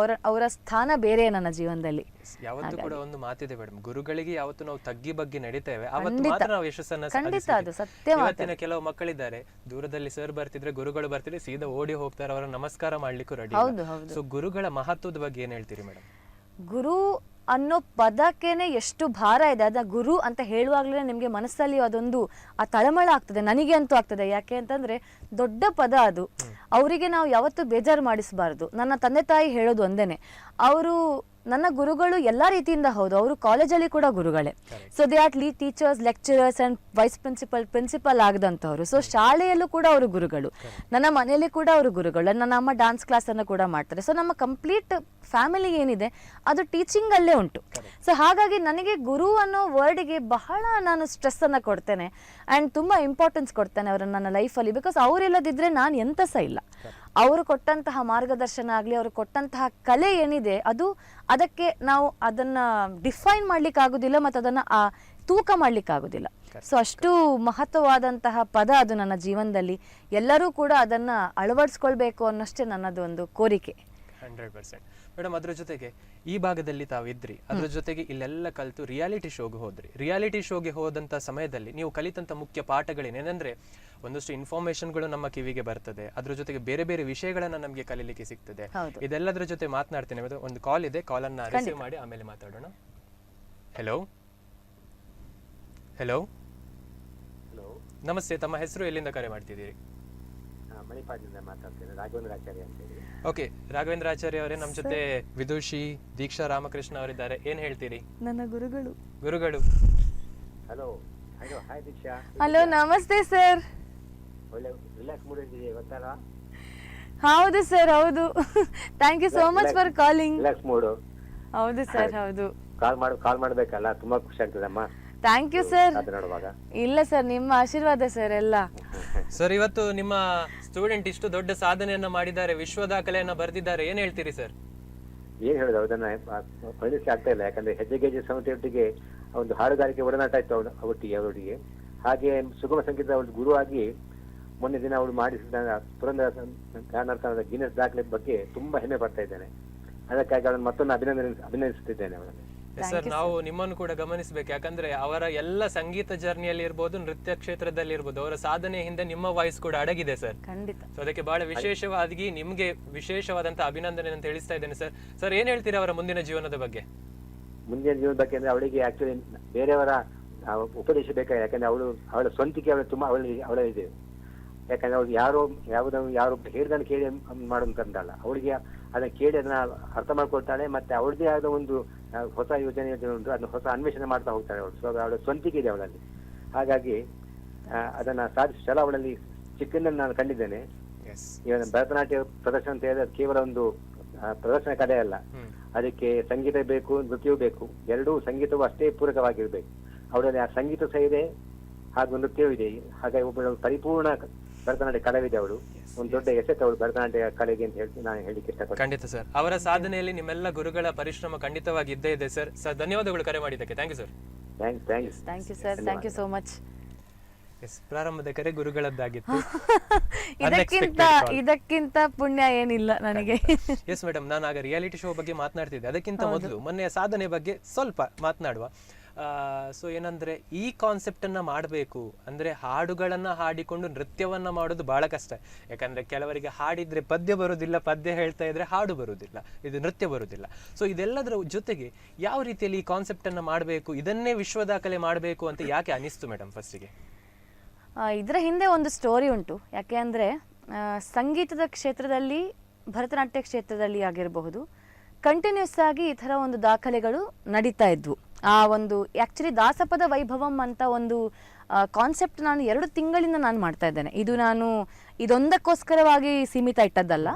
S2: ಅವರ ಸ್ಥಾನ ಬೇರೆ ನನ್ನ ಜೀವನದಲ್ಲಿ.
S1: ಯಾವತ್ತೂ ಕೂಡ ಒಂದು ಮಾತಿದೆ ಮೇಡಮ್, ಗುರುಗಳಿಗೆ ಯಾವತ್ತು ನಾವು ತಗ್ಗಿ ಬಗ್ಗೆ ನಡೀತೇವೆ ಅವತ್ತು ಮಾತ್ರ ನಾವು ಯಶಸ್ಸನ್ನ
S2: ಖಂಡಿತ ಅದು ಸತ್ಯ.
S1: ಇವತ್ತಿನ ಕೆಲವು ಮಕ್ಕಳಿದ್ದಾರೆ, ದೂರದಲ್ಲಿ ಸರ್ ಬರ್ತಿದ್ರೆ ಗುರುಗಳು ಬರ್ತಿದ್ರೆ ಸೀದಾ ಓಡಿ ಹೋಗ್ತಾರೆ, ಅವರ ನಮಸ್ಕಾರ ಮಾಡ್ಲಿಕ್ಕೂ ರೆಡಿ. ಸೊ ಗುರುಗಳ ಮಹತ್ವದ ಬಗ್ಗೆ ಏನ್ ಹೇಳ್ತೀರಿ ಮೇಡಮ್?
S2: ಗುರು ಅನ್ನೋ ಪದಕ್ಕೇನೆ ಎಷ್ಟು ಭಾರ ಇದೆ. ಅದ ಗುರು ಅಂತ ಹೇಳುವಾಗಲೇ ನಿಮಗೆ ಮನಸ್ಸಲ್ಲಿ ಅದೊಂದು ಆ ತಳಮಳ ಆಗ್ತದೆ. ನನಗೆ ಅಂತೂ ಆಗ್ತದೆ. ಯಾಕೆ ಅಂತಂದ್ರೆ ದೊಡ್ಡ ಪದ ಅದು. ಅವರಿಗೆ ನಾವು ಯಾವತ್ತೂ ಬೇಜಾರು ಮಾಡಿಸಬಾರ್ದು. ನನ್ನ ತಂದೆ ತಾಯಿ ಹೇಳೋದು ಒಂದೇನೆ, ಅವರು ನನ್ನ ಗುರುಗಳು ಎಲ್ಲ ರೀತಿಯಿಂದ ಹೌದು, ಅವರು ಕಾಲೇಜಲ್ಲಿ ಕೂಡ ಗುರುಗಳೇ. So they are teachers, lecturers and vice principal ಆಗದಂಥವ್ರು. ಸೊ ಶಾಲೆಯಲ್ಲೂ ಕೂಡ ಅವರು ಗುರುಗಳು, ನನ್ನ ಮನೆಯಲ್ಲಿ ಕೂಡ ಅವರು ಗುರುಗಳು. ನನ್ನ ಅಮ್ಮ ಡಾನ್ಸ್ ಕ್ಲಾಸನ್ನು ಕೂಡ ಮಾಡ್ತಾರೆ. ಸೊ ನಮ್ಮ ಕಂಪ್ಲೀಟ್ ಫ್ಯಾಮಿಲಿ ಏನಿದೆ ಅದು ಟೀಚಿಂಗಲ್ಲೇ ಉಂಟು. ಸೊ ಹಾಗಾಗಿ ನನಗೆ ಗುರು ಅನ್ನೋ ವರ್ಡಿಗೆ ಬಹಳ ನಾನು ಸ್ಟ್ರೆಸ್ಸನ್ನು ಕೊಡ್ತೇನೆ ಆ್ಯಂಡ್ ತುಂಬ ಇಂಪಾರ್ಟೆನ್ಸ್ ಕೊಡ್ತೇನೆ ಅವರನ್ನು ನನ್ನ ಲೈಫಲ್ಲಿ. ಬಿಕಾಸ್ ಅವರಿಲ್ಲದಿದ್ದರೆ ನಾನು ಎಂಥ ಸಹ ಇಲ್ಲ. ಅವರು ಕೊಟ್ಟಂತಹ ಮಾರ್ಗದರ್ಶನ ಆಗಲಿ, ಅವರು ಕೊಟ್ಟಂತಹ ಕಲೆ ಏನಿದೆ ಅದಕ್ಕೆ ನಾವು ಅದನ್ನು ಡಿಫೈನ್ ಮಾಡ್ಲಿಕ್ಕೆ ಆಗೋದಿಲ್ಲ ಮತ್ತು ಅದನ್ನು ತೂಕ ಮಾಡ್ಲಿಕ್ಕೆ ಆಗೋದಿಲ್ಲ. ಸೊ ಅಷ್ಟು ಮಹತ್ವವಾದಂತಹ ಪದ ಅದು ನನ್ನ ಜೀವನದಲ್ಲಿ. ಎಲ್ಲರೂ ಕೂಡ ಅದನ್ನು ಅಳವಡಿಸ್ಕೊಳ್ಬೇಕು ಅನ್ನೋಷ್ಟೇ ನನ್ನದು ಒಂದು ಕೋರಿಕೆ.
S1: 100%. ಮೇಡಮ್, ಅದ್ರ ಜೊತೆಗೆ ಈ ಭಾಗದಲ್ಲಿ ತಾವಿದ್ರಿ, ಅದ್ರ ಜೊತೆಗೆ ಇಲ್ಲೆಲ್ಲ ಕಲಿತು ರಿಯಾಲಿಟಿ ಶೋಗೆ ಹೋದ್ರಿ. ರಿಯಾಲಿಟಿ ಶೋಗೆ ಹೋದಂಥ ಸಮಯದಲ್ಲಿ ನೀವು ಕಲಿತಂಥ ಮುಖ್ಯ ಪಾಠಗಳೇನೆಂದರೆ, ಒಂದಷ್ಟು ಇನ್ಫಾರ್ಮೇಶನ್ಗಳು ನಮ್ಮ ಕಿವಿಗೆ ಬರ್ತದೆ, ಅದ್ರ ಜೊತೆಗೆ ಬೇರೆ ಬೇರೆ ವಿಷಯಗಳನ್ನ ನಮಗೆ ಕಲೀಲಿಕ್ಕೆ ಸಿಗ್ತದೆ. ಇದೆಲ್ಲದರ ಜೊತೆ ಮಾತನಾಡ್ತೇನೆ. ಒಂದು ಕಾಲ್ ಇದೆ, ಕಾಲನ್ನು ರಿಸೀವ್ ಮಾಡಿ ಆಮೇಲೆ ಮಾತಾಡೋಣ. ಹೆಲೋ ಹೆಲೋ
S3: ಹಲೋ,
S1: ನಮಸ್ತೆ. ತಮ್ಮ ಹೆಸರು, ಎಲ್ಲಿಂದ ಕರೆ ಮಾಡ್ತಿದ್ದೀರಿ?
S3: ಮಣಿಪಾಲದಿಂದ ಮಾತಾಡ್ತೇನೆ, ರಾಘವೇಂದ್ರ ಆಚಾರ್ಯ ಅಂತ ಹೇಳಿ.
S1: ಓಕೆ, ರಾಘವೇಂದ್ರ ಆಚಾರ್ಯ ಅವರೇ, ನಮ್ಮ ಜೊತೆ ವಿದುಷಿ ದೀಕ್ಷಾ ರಾಮಕೃಷ್ಣ ಅವರಿದ್ದಾರೆ. ಏನ್ ಹೇಳ್ತೀರಿ?
S2: ನನ್ನ ಗುರುಗಳು.
S3: Hello hello, hi Deeksha.
S2: Hello, namaste sir.
S3: ಒಳ್ಳೆ ರಿಲ್ಯಾಕ್ಸ್ ಮೂಡ್ ಇದೆಯಾ ಗೊತ್ತಲ್ಲ?
S2: ಹೌದು ಸರ್, ಹೌದು. Thank you so much for calling.
S3: Relax mood.
S2: ಹೌದು ಸರ್, ಹೌದು.
S3: ಕಾಲ್ ಮಾಡ್ಬೇಕಲ್ಲ, ತುಂಬಾ ಖುಷಿ ಆಗ್ತದಮ್ಮ.
S2: Thank you sir.
S3: ನೋಡುವಾಗ
S2: ಇಲ್ಲ ಸರ್, ನಿಮ್ಮ ಆಶೀರ್ವಾದ ಸರ್ ಎಲ್ಲ.
S1: ಸರ್, ಇವತ್ತು ನಿಮ್ಮ ಸ್ಟೂಡೆಂಟ್ ಇಷ್ಟು ದೊಡ್ಡ ಸಾಧನೆಯನ್ನ ಮಾಡಿದ್ದಾರೆ, ವಿಶ್ವ ದಾಖಲೆಯನ್ನ ಬರೆದಿದ್ದಾರೆ, ಏನ್ ಹೇಳ್ತೀರಿ ಸರ್?
S3: ಏನ್ ಹೇಳುದು, ಅದನ್ನ ಪರಿಣಿಸಿ ಆಗ್ತಾ ಇಲ್ಲ. ಯಾಕಂದ್ರೆ ಹೆಜ್ಜೆಗೆಜ್ಜೆ ಸಂಸ್ಥೆಯೊಟ್ಟಿಗೆ ಒಂದು ಹಾಡುಗಾರಿಕೆ ಒಡನಾಟ ಇತ್ತು ಅವರೊಟ್ಟಿಗೆ. ಹಾಗೆ ಸುಗಮ ಸಂಗೀತ ಅವಳು ಗುರುವಾಗಿ ಮೊನ್ನೆ ದಿನ ಅವಳು ಮಾಡಿಸಿದ ಪುರಂದರ ಗಾನಾರ್ಥನದ ಗಿನ್ನೆಸ್ ದಾಖಲೆ ಬಗ್ಗೆ ತುಂಬಾ ಹೆಮ್ಮೆ ಪಡ್ತಾ ಇದ್ದೇನೆ. ಅದಕ್ಕಾಗಿ ಅವಳನ್ನು ಮತ್ತೊಮ್ಮೆ ಅಭಿನಂದಿಸುತ್ತಿದ್ದೇನೆ ಅವಳನ್ನು.
S1: ಸರ್, ನಾವು ನಿಮ್ಮನ್ನು ಕೂಡ ಗಮನಿಸಬೇಕು. ಯಾಕಂದ್ರೆ ಅವರ ಎಲ್ಲ ಸಂಗೀತ ಜರ್ನಿಯಲ್ಲಿ ಇರ್ಬೋದು, ನೃತ್ಯ ಕ್ಷೇತ್ರದಲ್ಲಿ ಇರ್ಬೋದು, ಅವರ ಸಾಧನೆ ಹಿಂದೆ ನಿಮ್ಮ ವಾಯ್ಸ್ ಕೂಡ ಅಡಗಿದೆ ಸರ್.
S2: ಖಂಡಿತ.
S1: ಸೊ ಅದಕ್ಕೆ ಬಹಳ ವಿಶೇಷವಾಗಿ ನಿಮ್ಗೆ ವಿಶೇಷವಾದಂತಹ ಅಭಿನಂದನೆ ಅಂತ ತಿಳಿಸ್ತಾ ಇದ್ದೇನೆ ಸರ್. ಸರ್, ಏನ್ ಹೇಳ್ತೀರಾ ಅವರ ಮುಂದಿನ ಜೀವನದ ಬಗ್ಗೆ?
S3: ಮುಂದಿನ ಜೀವನದ ಬಗ್ಗೆ ಅಂದ್ರೆ ಅವಳಿಗೆ ಆಕ್ಚುಲಿ ಬೇರೆಯವರ ಉಪದೇಶ ಬೇಕಾಗಿದೆ. ಯಾಕಂದ್ರೆ ಅವಳ ಸ್ವಂತಿಕೆ ಅವಳ ಇದೆ. ಯಾಕಂದ್ರೆ ಅವ್ಳು ಯಾರು ಹೇಳಿದನ್ನು ಕೇಳಿ ಮಾಡುವಂತಲ್ಲ, ಅವಳಿಗೆ ಅದನ್ನ ಕೇಳಿ ಅದನ್ನ ಅರ್ಥ ಮಾಡ್ಕೊಳ್ತಾಳೆ. ಮತ್ತೆ ಅವಳದೇ ಆದ ಒಂದು ಹೊಸ ಯೋಜನೆ ಉಂಟು, ಅದನ್ನ ಹೊಸ ಅನ್ವೇಷಣೆ ಮಾಡ್ತಾ ಹೋಗ್ತಾಳೆ ಅವಳು. ಸೊ ಅವಳ ಸ್ವಂತಿಕೆ ಇದೆ ಅವಳಲ್ಲಿ. ಹಾಗಾಗಿ ಅದನ್ನ ಸಾಧಿಸುವ ಛಲ ಅವಳಲ್ಲಿ ಚಿಕ್ಕಂದಲ್ಲಿ ನಾನು ಕಂಡಿದ್ದೇನೆ. ಈಗ ಭರತನಾಟ್ಯ ಪ್ರದರ್ಶನ ಅಂತ ಹೇಳಿದ್ರೆ ಕೇವಲ ಒಂದು ಪ್ರದರ್ಶನ ಕಲೆ ಅಲ್ಲ, ಅದಕ್ಕೆ ಸಂಗೀತ ಬೇಕು, ನೃತ್ಯವೂ ಬೇಕು. ಎರಡೂ ಸಂಗೀತವೂ ಅಷ್ಟೇ ಪೂರಕವಾಗಿರ್ಬೇಕು. ಅವಳಲ್ಲಿ ಆ ಸಂಗೀತ ಸಹ ಇದೆ ಹಾಗೂ ನೃತ್ಯವೂ ಇದೆ. ಹಾಗಾಗಿ ಒಬ್ಬಳು ಪರಿಪೂರ್ಣ ಭರತನಾಟ್ಯ ಕಲಾವಿದೆ. ಅವಳು ಒಂದು ದೊಡ್ಡ ಎಸೆಟ್ ಅವಳು ಭರತನಾಟ್ಯ ಕಲೆಗೆ ಅಂತ ಹೇಳಿ ನಾನು ಹೇಳಿಕ್ಕೆ ಇಷ್ಟಪಡ್ತೀನಿ.
S1: ಖಂಡಿತ ಸರ್, ಅವರ ಸಾಧನೆಯಲ್ಲಿ ನಿಮ್ಮೆಲ್ಲ ಗುರುಗಳ ಪರಿಶ್ರಮ ಖಂಡಿತವಾಗಿ ಇದ್ದೇ ಇದೆ ಸರ್. ಸರ್, ಧನ್ಯವಾದಗಳು ಕರೆ ಮಾಡಿದ್ದಕ್ಕೆ. Thank you sir.
S2: Thank you sir, thank you so much.
S1: ಪ್ರಾರಂಭದ ಕರೆ ಗುರುಗಳದ್ದಾಗಿತ್ತು.
S2: ಇದಕ್ಕಿಂತ ಪುಣ್ಯ ಏನಿಲ್ಲ ನನಗೆ.
S1: ಎಸ್ ಮೇಡಮ್, ನಾನು ಆಗ ರಿಯಾಲಿಟಿ ಶೋ ಬಗ್ಗೆ ಮಾತನಾಡ್ತಿದ್ದೆ. ಅದಕ್ಕಿಂತ ಮೊದಲು ಮೊನ್ನೆಯ ಸಾಧನೆ ಬಗ್ಗೆ ಸ್ವಲ್ಪ ಮಾತನಾಡುವ. ಸೊ ಏನಂದ್ರೆ, ಈ ಕಾನ್ಸೆಪ್ಟ್ ಅನ್ನ ಮಾಡಬೇಕು ಅಂದ್ರೆ ಹಾಡುಗಳನ್ನ ಹಾಡಿಕೊಂಡು ನೃತ್ಯವನ್ನ ಮಾಡೋದು ಬಹಳ ಕಷ್ಟ. ಯಾಕಂದ್ರೆ ಕೆಲವರಿಗೆ ಹಾಡಿದ್ರೆ ಪದ್ಯ ಬರುವುದಿಲ್ಲ, ಪದ್ಯ ಹೇಳ್ತಾ ಇದ್ರೆ ಹಾಡು ಬರುವುದಿಲ್ಲ, ಇದು ನೃತ್ಯ ಬರುವುದಿಲ್ಲ. ಸೊ ಇದೆಲ್ಲದರ ಜೊತೆಗೆ ಯಾವ ರೀತಿಯಲ್ಲಿ ಈ ಕಾನ್ಸೆಪ್ಟ್ ಅನ್ನ ಮಾಡಬೇಕು, ಇದನ್ನೇ ವಿಶ್ವ ದಾಖಲೆ ಮಾಡಬೇಕು ಅಂತ ಯಾಕೆ ಅನಿಸ್ತು ಮೇಡಮ್ ಫಸ್ಟಿಗೆ?
S2: ಇದರ ಹಿಂದೆ ಒಂದು ಸ್ಟೋರಿ ಉಂಟು. ಯಾಕೆ ಅಂದರೆ ಸಂಗೀತದ ಕ್ಷೇತ್ರದಲ್ಲಿ, ಭರತನಾಟ್ಯ ಕ್ಷೇತ್ರದಲ್ಲಿ ಆಗಿರಬಹುದು, ಕಂಟಿನ್ಯೂಸ್ ಆಗಿ ಈ ಥರ ಒಂದು ದಾಖಲೆಗಳು ನಡೀತಾ ಇದ್ವು. ಆ ಒಂದು ಆ್ಯಕ್ಚುಲಿ ದಾಸಪದ ವೈಭವಂ ಅಂತ ಒಂದು ಕಾನ್ಸೆಪ್ಟ್ ನಾನು 2 ತಿಂಗಳಿಂದ ನಾನು ಮಾಡ್ತಾ ಇದ್ದೇನೆ. ನಾನು ಇದೊಂದಕ್ಕೋಸ್ಕರವಾಗಿ ಸೀಮಿತ ಇಟ್ಟದ್ದಲ್ಲ.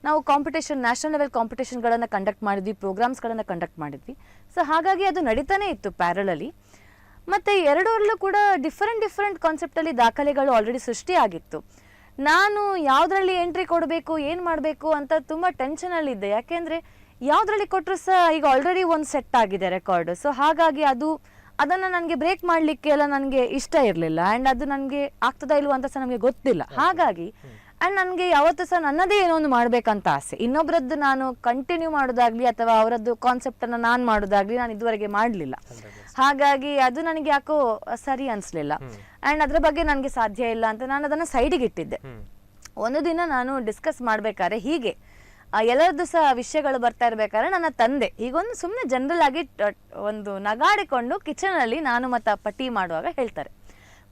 S2: ನಾವು ನ್ಯಾಷನಲ್ ಲೆವೆಲ್ ಕಾಂಪಿಟೇಷನ್ಗಳನ್ನು ಕಂಡಕ್ಟ್ ಮಾಡಿದ್ವಿ, ಪ್ರೋಗ್ರಾಮ್ಸ್ಗಳನ್ನು ಕಂಡಕ್ಟ್ ಮಾಡಿದ್ವಿ. ಸೊ ಹಾಗಾಗಿ ಅದು ನಡೀತಾನೆ ಇತ್ತು ಪ್ಯಾರಲಲಿ. ಮತ್ತು ಎರಡರಲ್ಲೂ ಕೂಡ ಡಿಫ್ರೆಂಟ್ ಕಾನ್ಸೆಪ್ಟಲ್ಲಿ ದಾಖಲೆಗಳು ಆಲ್ರೆಡಿ ಸೃಷ್ಟಿಯಾಗಿತ್ತು. ನಾನು ಯಾವುದರಲ್ಲಿ ಎಂಟ್ರಿ ಕೊಡಬೇಕು, ಏನು ಮಾಡಬೇಕು ಅಂತ ತುಂಬ ಟೆನ್ಷನಲ್ಲಿದ್ದೆ. ಯಾಕೆಂದರೆ ಯಾವುದರಲ್ಲಿ ಕೊಟ್ಟರು ಸಹ ಈಗ ಆಲ್ರೆಡಿ ಒಂದು ಸೆಟ್ ಆಗಿದೆ ರೆಕಾರ್ಡ್. ಸೊ ಹಾಗಾಗಿ ಅದನ್ನು ನನಗೆ ಬ್ರೇಕ್ ಮಾಡಲಿಕ್ಕೆ ಎಲ್ಲ ನನಗೆ ಇಷ್ಟ ಇರಲಿಲ್ಲ. ಆ್ಯಂಡ್ ಅದು ನನಗೆ ಆಗ್ತದಾ ಇಲ್ವ ಅಂತ ಸಹ ನನಗೆ ಗೊತ್ತಿಲ್ಲ. ಹಾಗಾಗಿ ಆ್ಯಂಡ್ ನನಗೆ ಯಾವತ್ತೂ ಸಹ ನನ್ನದೇ ಏನೋ ಒಂದು ಮಾಡಬೇಕಂತ ಆಸೆ. ಇನ್ನೊಬ್ಬರದ್ದು ನಾನು ಕಂಟಿನ್ಯೂ ಮಾಡೋದಾಗಲಿ ಅಥವಾ ಅವರದ್ದು ಕಾನ್ಸೆಪ್ಟನ್ನು ನಾನು ಮಾಡೋದಾಗಲಿ ನಾನು ಇದುವರೆಗೆ ಮಾಡಲಿಲ್ಲ. ಹಾಗಾಗಿ ಅದು ನನಗೆ ಯಾಕೋ ಸರಿ ಅನಿಸ್ಲಿಲ್ಲ. ಆ್ಯಂಡ್ ಅದರ ಬಗ್ಗೆ ನನಗೆ ಸಾಧ್ಯ ಇಲ್ಲ ಅಂತ ನಾನು ಅದನ್ನು ಸೈಡಿಗೆ ಇಟ್ಟಿದ್ದೆ. ಒಂದು ದಿನ ನಾನು ಡಿಸ್ಕಸ್ ಮಾಡಬೇಕಾದ್ರೆ ಹೀಗೆ ಎಲ್ಲರದ್ದು ಸಹ ವಿಷಯಗಳು ಬರ್ತಾ ಇರಬೇಕಾದ್ರೆ ನನ್ನ ತಂದೆ ಹೀಗೊಂದು ಸುಮ್ಮನೆ ಜನರಲ್ ಆಗಿ ಒಂದು ನಗಾಡಿಕೊಂಡು ಕಿಚನಲ್ಲಿ ನಾನು ಮತ್ತು ಅಪ್ಪ ಟೀ ಮಾಡುವಾಗ ಹೇಳ್ತಾರೆ,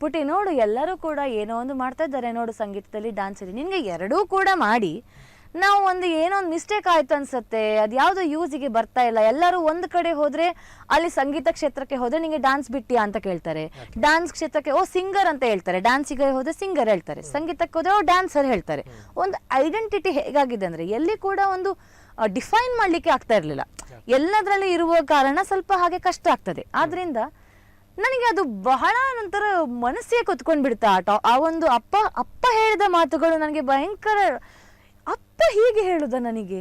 S2: ಪುಟಿ ನೋಡು ಎಲ್ಲರೂ ಕೂಡ ಏನೋ ಒಂದು ಮಾಡ್ತಾ ಇದ್ದಾರೆ ನೋಡು, ಸಂಗೀತದಲ್ಲಿ ಡ್ಯಾನ್ಸಲ್ಲಿ, ನಿನಗೆ ಎರಡೂ ಕೂಡ ಮಾಡಿ ನಾವು ಏನೋ ಒಂದು ಮಿಸ್ಟೇಕ್ ಆಯ್ತು ಅನ್ಸುತ್ತೆ, ಅದು ಯಾವುದೋ ಯೂಸಿಗೆ ಬರ್ತಾ ಇಲ್ಲ. ಎಲ್ಲರೂ ಒಂದು ಕಡೆ ಹೋದ್ರೆ ಅಲ್ಲಿ ಸಂಗೀತ ಕ್ಷೇತ್ರಕ್ಕೆ ಹೋದ್ರೆ ನಿಮಗೆ ಡ್ಯಾನ್ಸ್ ಬಿಟ್ಟಿಯಾ ಅಂತ ಕೇಳ್ತಾರೆ, ಡ್ಯಾನ್ಸ್ ಕ್ಷೇತ್ರಕ್ಕೆ ಸಿಂಗರ್ ಅಂತ ಹೇಳ್ತಾರೆ, ಡ್ಯಾನ್ಸಿಗೆ ಹೋದ್ರೆ ಸಿಂಗರ್ ಹೇಳ್ತಾರೆ, ಸಂಗೀತಕ್ಕೆ ಹೋದ್ರೆ ಡ್ಯಾನ್ಸರ್ ಹೇಳ್ತಾರೆ. ಒಂದು ಐಡೆಂಟಿಟಿ ಹೇಗಾಗಿದೆ ಅಂದ್ರೆ ಎಲ್ಲಿ ಕೂಡ ಒಂದು ಡಿಫೈನ್ ಮಾಡ್ಲಿಕ್ಕೆ ಆಗ್ತಾ ಇರಲಿಲ್ಲ. ಎಲ್ಲದರಲ್ಲಿ ಇರುವ ಕಾರಣ ಸ್ವಲ್ಪ ಹಾಗೆ ಕಷ್ಟ ಆಗ್ತದೆ. ಆದ್ರಿಂದ ನನಗೆ ಅದು ಬಹಳ ನಂತರ ಮನಸ್ಸಿಗೆ ಕುತ್ಕೊಂಡ್ ಬಿಡ್ತಾ ಆ ಒಂದು ಅಪ್ಪ ಹೇಳಿದ ಮಾತುಗಳು ನನಗೆ ಭಯಂಕರ ಎಂತ ಹೀಗೆ ಹೇಳುದ ನನಗೆ,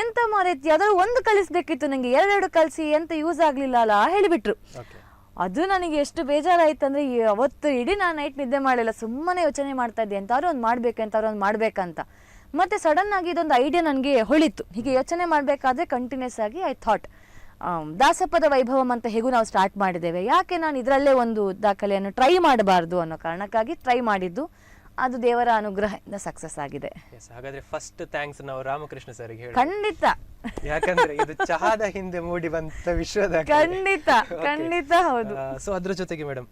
S2: ಎಂತ ಮಾರೈತಿ, ಯಾವ್ದಾದ್ರು ಒಂದು ಕಲಿಸ್ಬೇಕಿತ್ತು ನಂಗೆ, ಎರಡೆರಡು ಕಲಿಸಿ ಎಂತ ಯೂಸ್ ಆಗ್ಲಿಲ್ಲ ಅಲ್ಲ ಹೇಳಿಬಿಟ್ರು. ಅದು ನನಗೆ ಎಷ್ಟು ಬೇಜಾರಾಯ್ತಂದ್ರೆ ಅವತ್ತು ಇಡೀ ನಾನು ನೈಟ್ ನಿದ್ದೆ ಮಾಡಲಿಲ್ಲ, ಸುಮ್ಮನೆ ಯೋಚನೆ ಮಾಡ್ತಾ ಇದ್ದೆ ಎಂತಾದ್ರು ಒಂದು ಮಾಡ್ಬೇಕಂತ. ಮತ್ತೆ ಸಡನ್ ಆಗಿ ಇದೊಂದು ಐಡಿಯಾ ನನಗೆ ಹೊಳಿತು. ಹೀಗೆ ಯೋಚನೆ ಮಾಡಬೇಕಾದ್ರೆ ಕಂಟಿನ್ಯೂಸ್ ಆಗಿ ಐ ಥಾಟ್ ದಾಸಪದ ವೈಭವಂ ಅಂತ ಹೇಗೂ ನಾವು ಸ್ಟಾರ್ಟ್ ಮಾಡಿದ್ದೇವೆ, ಯಾಕೆ ನಾನು ಇದರಲ್ಲೇ ಒಂದು ದಾಖಲೆಯನ್ನು ಟ್ರೈ ಮಾಡಬಾರ್ದು ಅನ್ನೋ ಕಾರಣಕ್ಕಾಗಿ ಟ್ರೈ ಮಾಡಿದ್ದು. ಅದು ದೇವರ ಅನುಗ್ರಹದಿಂದ ಸಕ್ಸಸ್ ಆಗಿದೆ.
S1: ಹಾಗಾದ್ರೆ ಫಸ್ಟ್ ಥ್ಯಾಂಕ್ಸ್ ನಾವು ರಾಮಕೃಷ್ಣ ಸರ್ಗೆ ಹೇಳಿ.
S2: ಖಂಡಿತ,
S1: ಯಾಕಂದ್ರೆ ಇದು ಚಹಾದ ಹಿಂದೆ ಮೂಡಿ ಬಂತ ವಿಶ್ವದ
S2: ಖಂಡಿತ ಹೌದು.
S1: ಸೊ ಅದ್ರ ಜೊತೆಗೆ ಮೇಡಮ್,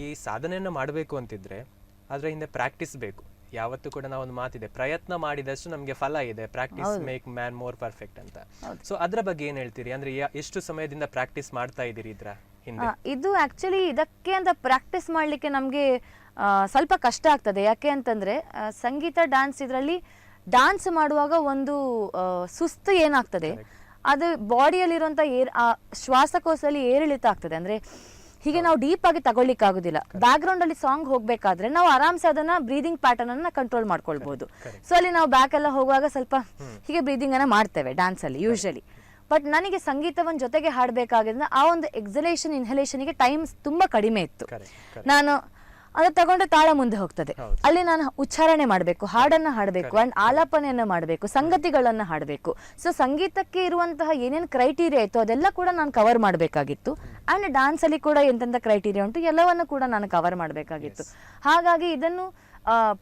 S1: ಈ ಸಾಧನೆಯನ್ನ ಮಾಡಬೇಕು ಅಂತಿದ್ರೆ ಅದ್ರ ಹಿಂದೆ ಪ್ರಾಕ್ಟೀಸ್ ಬೇಕು. ಯಾವತ್ತೂ ಕೂಡ ನಾವು ಒಂದು ಮಾತಿದೆ, ಪ್ರಯತ್ನ ಮಾಡಿದಷ್ಟು ನಮ್ಗೆ ಫಲ ಇದೆ, practice make man more perfect ಅಂತ. ಸೊ ಅದ್ರ ಬಗ್ಗೆ ಏನ್ ಹೇಳ್ತೀರಿ? ಅಂದ್ರೆ ಎಷ್ಟು ಸಮಯದಿಂದ ಪ್ರಾಕ್ಟೀಸ್ ಮಾಡ್ತಾ ಇದ್ದೀರಿ ಇದ್ರ ಹಿಂದೆ?
S2: ಇದು ಆಕ್ಚುಲಿ ಇದಕ್ಕೆ ಅಂತ ಪ್ರಾಕ್ಟೀಸ್ ಮಾಡ್ಲಿಕ್ಕೆ ನಮ್ಗೆ ಸ್ವಲ್ಪ ಕಷ್ಟ ಆಗ್ತದೆ. ಯಾಕೆ ಅಂತಂದ್ರೆ ಸಂಗೀತ ಡ್ಯಾನ್ಸ್ ಇದರಲ್ಲಿ ಡ್ಯಾನ್ಸ್ ಮಾಡುವಾಗ ಒಂದು ಸುಸ್ತು ಏನಾಗ್ತದೆ, ಅದು ಬಾಡಿಯಲ್ಲಿರುವಂತ ಶ್ವಾಸಕೋಶದಲ್ಲಿ ಏರಿಳಿತ ಆಗ್ತದೆ. ಅಂದ್ರೆ ಹೀಗೆ ನಾವು ಡೀಪ್ ಆಗಿ ತಗೊಳ್ಳಿಕ್ಕೆ ಆಗುದಿಲ್ಲ. ಬ್ಯಾಕ್ ಗ್ರೌಂಡ್ ಅಲ್ಲಿ ಸಾಂಗ್ ಹೋಗ್ಬೇಕಾದ್ರೆ ನಾವು ಆರಾಮ್ಸೆ ಅದನ್ನ ಬ್ರೀದಿಂಗ್ ಪ್ಯಾಟರ್ನ್ ಅನ್ನ ಕಂಟ್ರೋಲ್ ಮಾಡ್ಕೊಳ್ಬಹುದು. ಸೊ ಅಲ್ಲಿ ನಾವು ಬ್ಯಾಕ್ ಎಲ್ಲ ಹೋಗುವಾಗ ಸ್ವಲ್ಪ ಹೀಗೆ ಬ್ರೀದಿಂಗ್ ಅನ್ನ ಮಾಡ್ತೇವೆ ಡ್ಯಾನ್ಸ್ ಅಲ್ಲಿ ಯೂಶಲಿ. ಬಟ್ ನನಗೆ ಸಂಗೀತವನ್ನು ಜೊತೆಗೆ ಹಾಡಬೇಕಾಗಿದ್ರೆ ಆ ಒಂದು ಎಕ್ಸಲೇಷನ್ ಇನ್ಹಲೇಷನ್ಗೆ ಟೈಮ್ ತುಂಬಾ ಕಡಿಮೆ ಇತ್ತು. ನಾನು ಅದು ತಗೊಂಡ್ರೆ ತಾಳ ಮುಂದೆ ಹೋಗ್ತದೆ. ಅಲ್ಲಿ ನಾನು ಉಚ್ಚಾರಣೆ ಮಾಡಬೇಕು, ಹಾಡನ್ನ ಹಾಡಬೇಕು, ಅಂಡ್ ಆಲಾಪನೆಯನ್ನ ಮಾಡಬೇಕು, ಸಂಗತಿಗಳನ್ನ ಹಾಡಬೇಕು. ಸೊ ಸಂಗೀತಕ್ಕೆ ಇರುವಂತಹ ಏನೇನು ಕ್ರೈಟೀರಿಯಾ ಇತ್ತು ಅದೆಲ್ಲ ಕೂಡ ನಾನು ಕವರ್ ಮಾಡಬೇಕಾಗಿತ್ತು. ಅಂಡ್ ಡ್ಯಾನ್ಸ್ ಅಲ್ಲಿ ಕೂಡ ಎಂತೆಂತ ಕ್ರೈಟೀರಿಯಾ ಉಂಟು ಎಲ್ಲವನ್ನು ಕೂಡ ನಾನು ಕವರ್ ಮಾಡಬೇಕಾಗಿತ್ತು. ಹಾಗಾಗಿ ಇದನ್ನು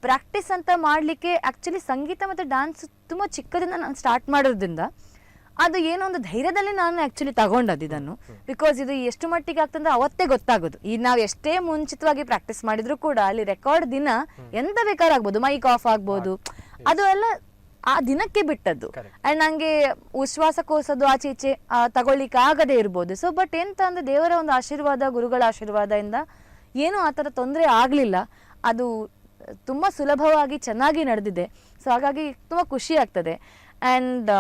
S2: ಪ್ರಾಕ್ಟೀಸ್ ಅಂತ ಮಾಡ್ಲಿಕ್ಕೆ ಆಕ್ಚುಲಿ ಸಂಗೀತ ಮತ್ತೆ ಡ್ಯಾನ್ಸ್ ತುಂಬಾ ಚಿಕ್ಕದಿಂದ ನಾನು ಸ್ಟಾರ್ಟ್ ಮಾಡೋದ್ರಿಂದ ಅದು ಏನೋ ಒಂದು ಧೈರ್ಯದಲ್ಲಿ ನಾನು ಆಕ್ಚುಲಿ ತಗೊಂಡದ್ದು ಇದನ್ನು. ಬಿಕಾಸ್ ಇದು ಎಷ್ಟು ಮಟ್ಟಿಗೆ ಆಗ್ತಂದ್ರೆ ಅವತ್ತೇ ಗೊತ್ತಾಗೋದು. ಈಗ ನಾವು ಎಷ್ಟೇ ಮುಂಚಿತವಾಗಿ ಪ್ರಾಕ್ಟೀಸ್ ಮಾಡಿದ್ರು ಕೂಡ ಅಲ್ಲಿ ರೆಕಾರ್ಡ್ ದಿನ ಎಂತ ಬೇಕಾದ್ರೂ ಆಗ್ಬೋದು, ಮೈಕ್ ಆಫ್ ಆಗ್ಬೋದು, ಅದು ಎಲ್ಲ ಆ ದಿನಕ್ಕೆ ಬಿಟ್ಟದ್ದು. ಅಂಡ್ ನಂಗೆ ಉಶ್ವಾಸಕೋಸದು ಆಚೆ ಈಚೆ ತಗೊಳ್ಳಿಕ್ಕೆ ಆಗದೆ ಇರ್ಬೋದು. ಸೊ ಬಟ್ ಎಂತ ಅಂದ್ರೆ ದೇವರ ಒಂದು ಆಶೀರ್ವಾದ, ಗುರುಗಳ ಆಶೀರ್ವಾದದಿಂದ ಏನೂ ಆ ಥರ ತೊಂದರೆ ಆಗ್ಲಿಲ್ಲ. ಅದು ತುಂಬಾ ಸುಲಭವಾಗಿ ಚೆನ್ನಾಗಿ ನಡೆದಿದೆ. ಸೊ ಹಾಗಾಗಿ ತುಂಬಾ ಖುಷಿ ಆಗ್ತದೆ. ಅಂಡ್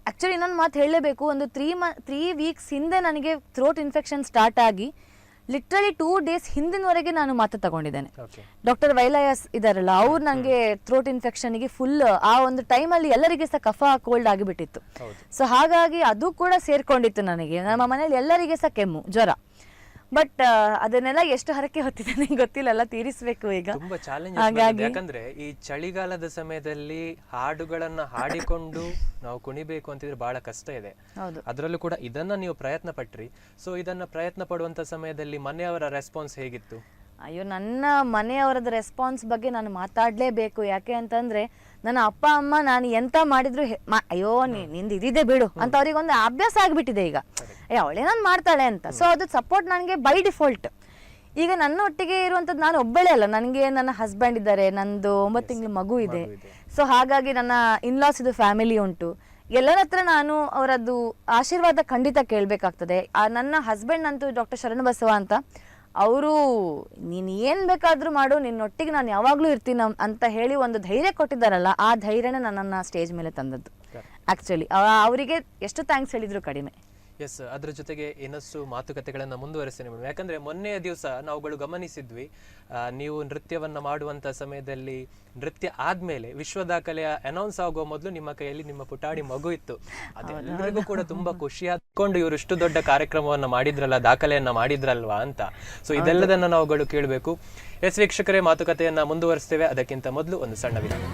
S2: ಆಕ್ಚುಲಿ ಇನ್ನೊಂದು ಮಾತು ಹೇಳಲೇಬೇಕು. ಒಂದು 3 ವೀಕ್ಸ್ ಹಿಂದೆ ನನಗೆ ಥ್ರೋಟ್ ಇನ್ಫೆಕ್ಷನ್ ಸ್ಟಾರ್ಟ್ ಆಗಿ ಲಿಟ್ರಲಿ 2 ಡೇಸ್ ಹಿಂದಿನವರೆಗೆ ನಾನು ಮಾತು ತಗೊಂಡಿದ್ದೇನೆ. ಡಾಕ್ಟರ್ ವೈಲಯಾಸ್ ಇದಾರಲ್ಲ, ಅವ್ರು ನನಗೆ ಥ್ರೋಟ್ ಇನ್ಫೆಕ್ಷನ್ಗೆ ಫುಲ್ ಆ ಒಂದು ಟೈಮಲ್ಲಿ ಎಲ್ಲರಿಗೆ ಸಹ ಕಫ ಕೋಲ್ಡ್ ಆಗಿಬಿಟ್ಟಿತ್ತು. ಸೊ ಹಾಗಾಗಿ ಅದು ಕೂಡ ಸೇರ್ಕೊಂಡಿತ್ತು ನನಗೆ. ನಮ್ಮ ಮನೇಲಿ ಎಲ್ಲರಿಗೆ ಸಹ ಕೆಮ್ಮು, ಜ್ವರ. ಬಟ್ ಅದನ್ನೆಲ್ಲ ಎಷ್ಟು ಹರಕೆ ಹೊತ್ತಿದೆ ನಂಗೆ ಗೊತ್ತಿಲ್ಲ, ಎಲ್ಲ ತೀರಿಸಬೇಕು ಈಗ.
S1: ತುಂಬಾ ಚಾಲೆಂಜ್. ಯಾಕಂದ್ರೆ ಈ ಚಳಿಗಾಲದ ಸಮಯದಲ್ಲಿ ಹಾಡುಗಳನ್ನ ಹಾಡಿಕೊಂಡು ನಾವು ಕುಣಿಬೇಕು ಅಂತಿದ್ರೆ ಬಹಳ ಕಷ್ಟ ಇದೆ. ಅದರಲ್ಲೂ ಕೂಡ ಇದನ್ನ ನೀವು ಪ್ರಯತ್ನ ಪಟ್ರಿ. ಸೊ ಇದನ್ನ ಪ್ರಯತ್ನ ಪಡುವಂತ ಸಮಯದಲ್ಲಿ ಮನೆಯವರ ರೆಸ್ಪಾನ್ಸ್ ಹೇಗಿತ್ತು?
S2: ಅಯ್ಯೋ, ನನ್ನ ಮನೆಯವರದ ರೆಸ್ಪಾನ್ಸ್ ಬಗ್ಗೆ ನಾನು ಮಾತಾಡ್ಲೇಬೇಕು. ಯಾಕೆ ಅಂತಂದ್ರೆ ನನ್ನ ಅಪ್ಪ ಅಮ್ಮ ನಾನು ಎಂತ ಮಾಡಿದ್ರು ಅಯ್ಯೋ ನಿಂದು ಇದಿದೆ ಬಿಡು ಅಂತ ಅವ್ರಿಗೆ ಒಂದು ಅಭ್ಯಾಸ ಆಗ್ಬಿಟ್ಟಿದೆ ಈಗ. ಅವಳೇ ನಾನು ಮಾಡ್ತಾಳೆ ಅಂತ. ಸೊ ಅದು ಸಪೋರ್ಟ್ ನನಗೆ ಬೈ ಡಿಫಾಲ್ಟ್. ಈಗ ನನ್ನ ಒಟ್ಟಿಗೆ ಇರುವಂತದ್ದು ನಾನು ಒಬ್ಬಳೇ ಅಲ್ಲ, ನನಗೆ ನನ್ನ ಹಸ್ಬೆಂಡ್ ಇದ್ದಾರೆ, ನಂದು 9 ತಿಂಗಳ ಮಗು ಇದೆ. ಸೊ ಹಾಗಾಗಿ ನನ್ನ ಇನ್ಲಾಸ್ ಇದು ಫ್ಯಾಮಿಲಿ ಉಂಟು. ಎಲ್ಲರ ಹತ್ರ ನಾನು ಅವರದ್ದು ಆಶೀರ್ವಾದ ಖಂಡಿತ ಕೇಳಬೇಕಾಗ್ತದೆ. ನನ್ನ ಹಸ್ಬೆಂಡ್ ಅಂತೂ ಡಾಕ್ಟರ್ ಶರಣಬಸವ ಅಂತ, ಅವರು ನೀನು ಏನು ಬೇಕಾದರೂ ಮಾಡು, ನಿನ್ನೊಟ್ಟಿಗೆ ನಾನು ಯಾವಾಗಲೂ ಇರ್ತೀನಿ ಅಂತ ಹೇಳಿ ಒಂದು ಧೈರ್ಯ ಕೊಟ್ಟಿದ್ದಾರಲ್ಲ, ಆ ಧೈರ್ಯನೇ ನನ್ನನ್ನು ಸ್ಟೇಜ್ ಮೇಲೆ ತಂದದ್ದು. ಆ್ಯಕ್ಚುಲಿ ಅವರಿಗೆ ಎಷ್ಟು ಥ್ಯಾಂಕ್ಸ್ ಹೇಳಿದ್ರು ಕಡಿಮೆ.
S1: ಎಸ್, ಅದ್ರ ಜೊತೆಗೆ ಇನ್ನಷ್ಟು ಮಾತುಕತೆಗಳನ್ನು ಮುಂದುವರಿಸ್ತೇನೆ ಮೇಡಮ್. ಯಾಕಂದ್ರೆ ಮೊನ್ನೆಯ ದಿವಸ ನಾವುಗಳು ಗಮನಿಸಿದ್ವಿ, ನೀವು ನೃತ್ಯವನ್ನ ಮಾಡುವಂತ ಸಮಯದಲ್ಲಿ ನೃತ್ಯ ಆದ್ಮೇಲೆ ವಿಶ್ವ ದಾಖಲೆಯ ಅನೌನ್ಸ್ ಆಗುವ ಮೊದಲು ನಿಮ್ಮ ಕೈಯಲ್ಲಿ ನಿಮ್ಮ ಪುಟಾಣಿ ಮಗು ಇತ್ತು. ಅದೆಲ್ಲರಿಗೂ ಕೂಡ ತುಂಬಾ ಖುಷಿ ಆದ್ಕೊಂಡು ಇವರು ಇಷ್ಟು ದೊಡ್ಡ ಕಾರ್ಯಕ್ರಮವನ್ನ ಮಾಡಿದ್ರಲ್ಲ, ದಾಖಲೆಯನ್ನ ಮಾಡಿದ್ರಲ್ವಾ ಅಂತ. ಸೊ ಇದೆಲ್ಲದನ್ನ ನಾವುಗಳು ಕೇಳಬೇಕು. ಎಸ್ ವೀಕ್ಷಕರೇ, ಮಾತುಕತೆಯನ್ನ ಮುಂದುವರಿಸ್ತೇವೆ. ಅದಕ್ಕಿಂತ ಮೊದಲು ಒಂದು ಸಣ್ಣ ವಿರಾಮ.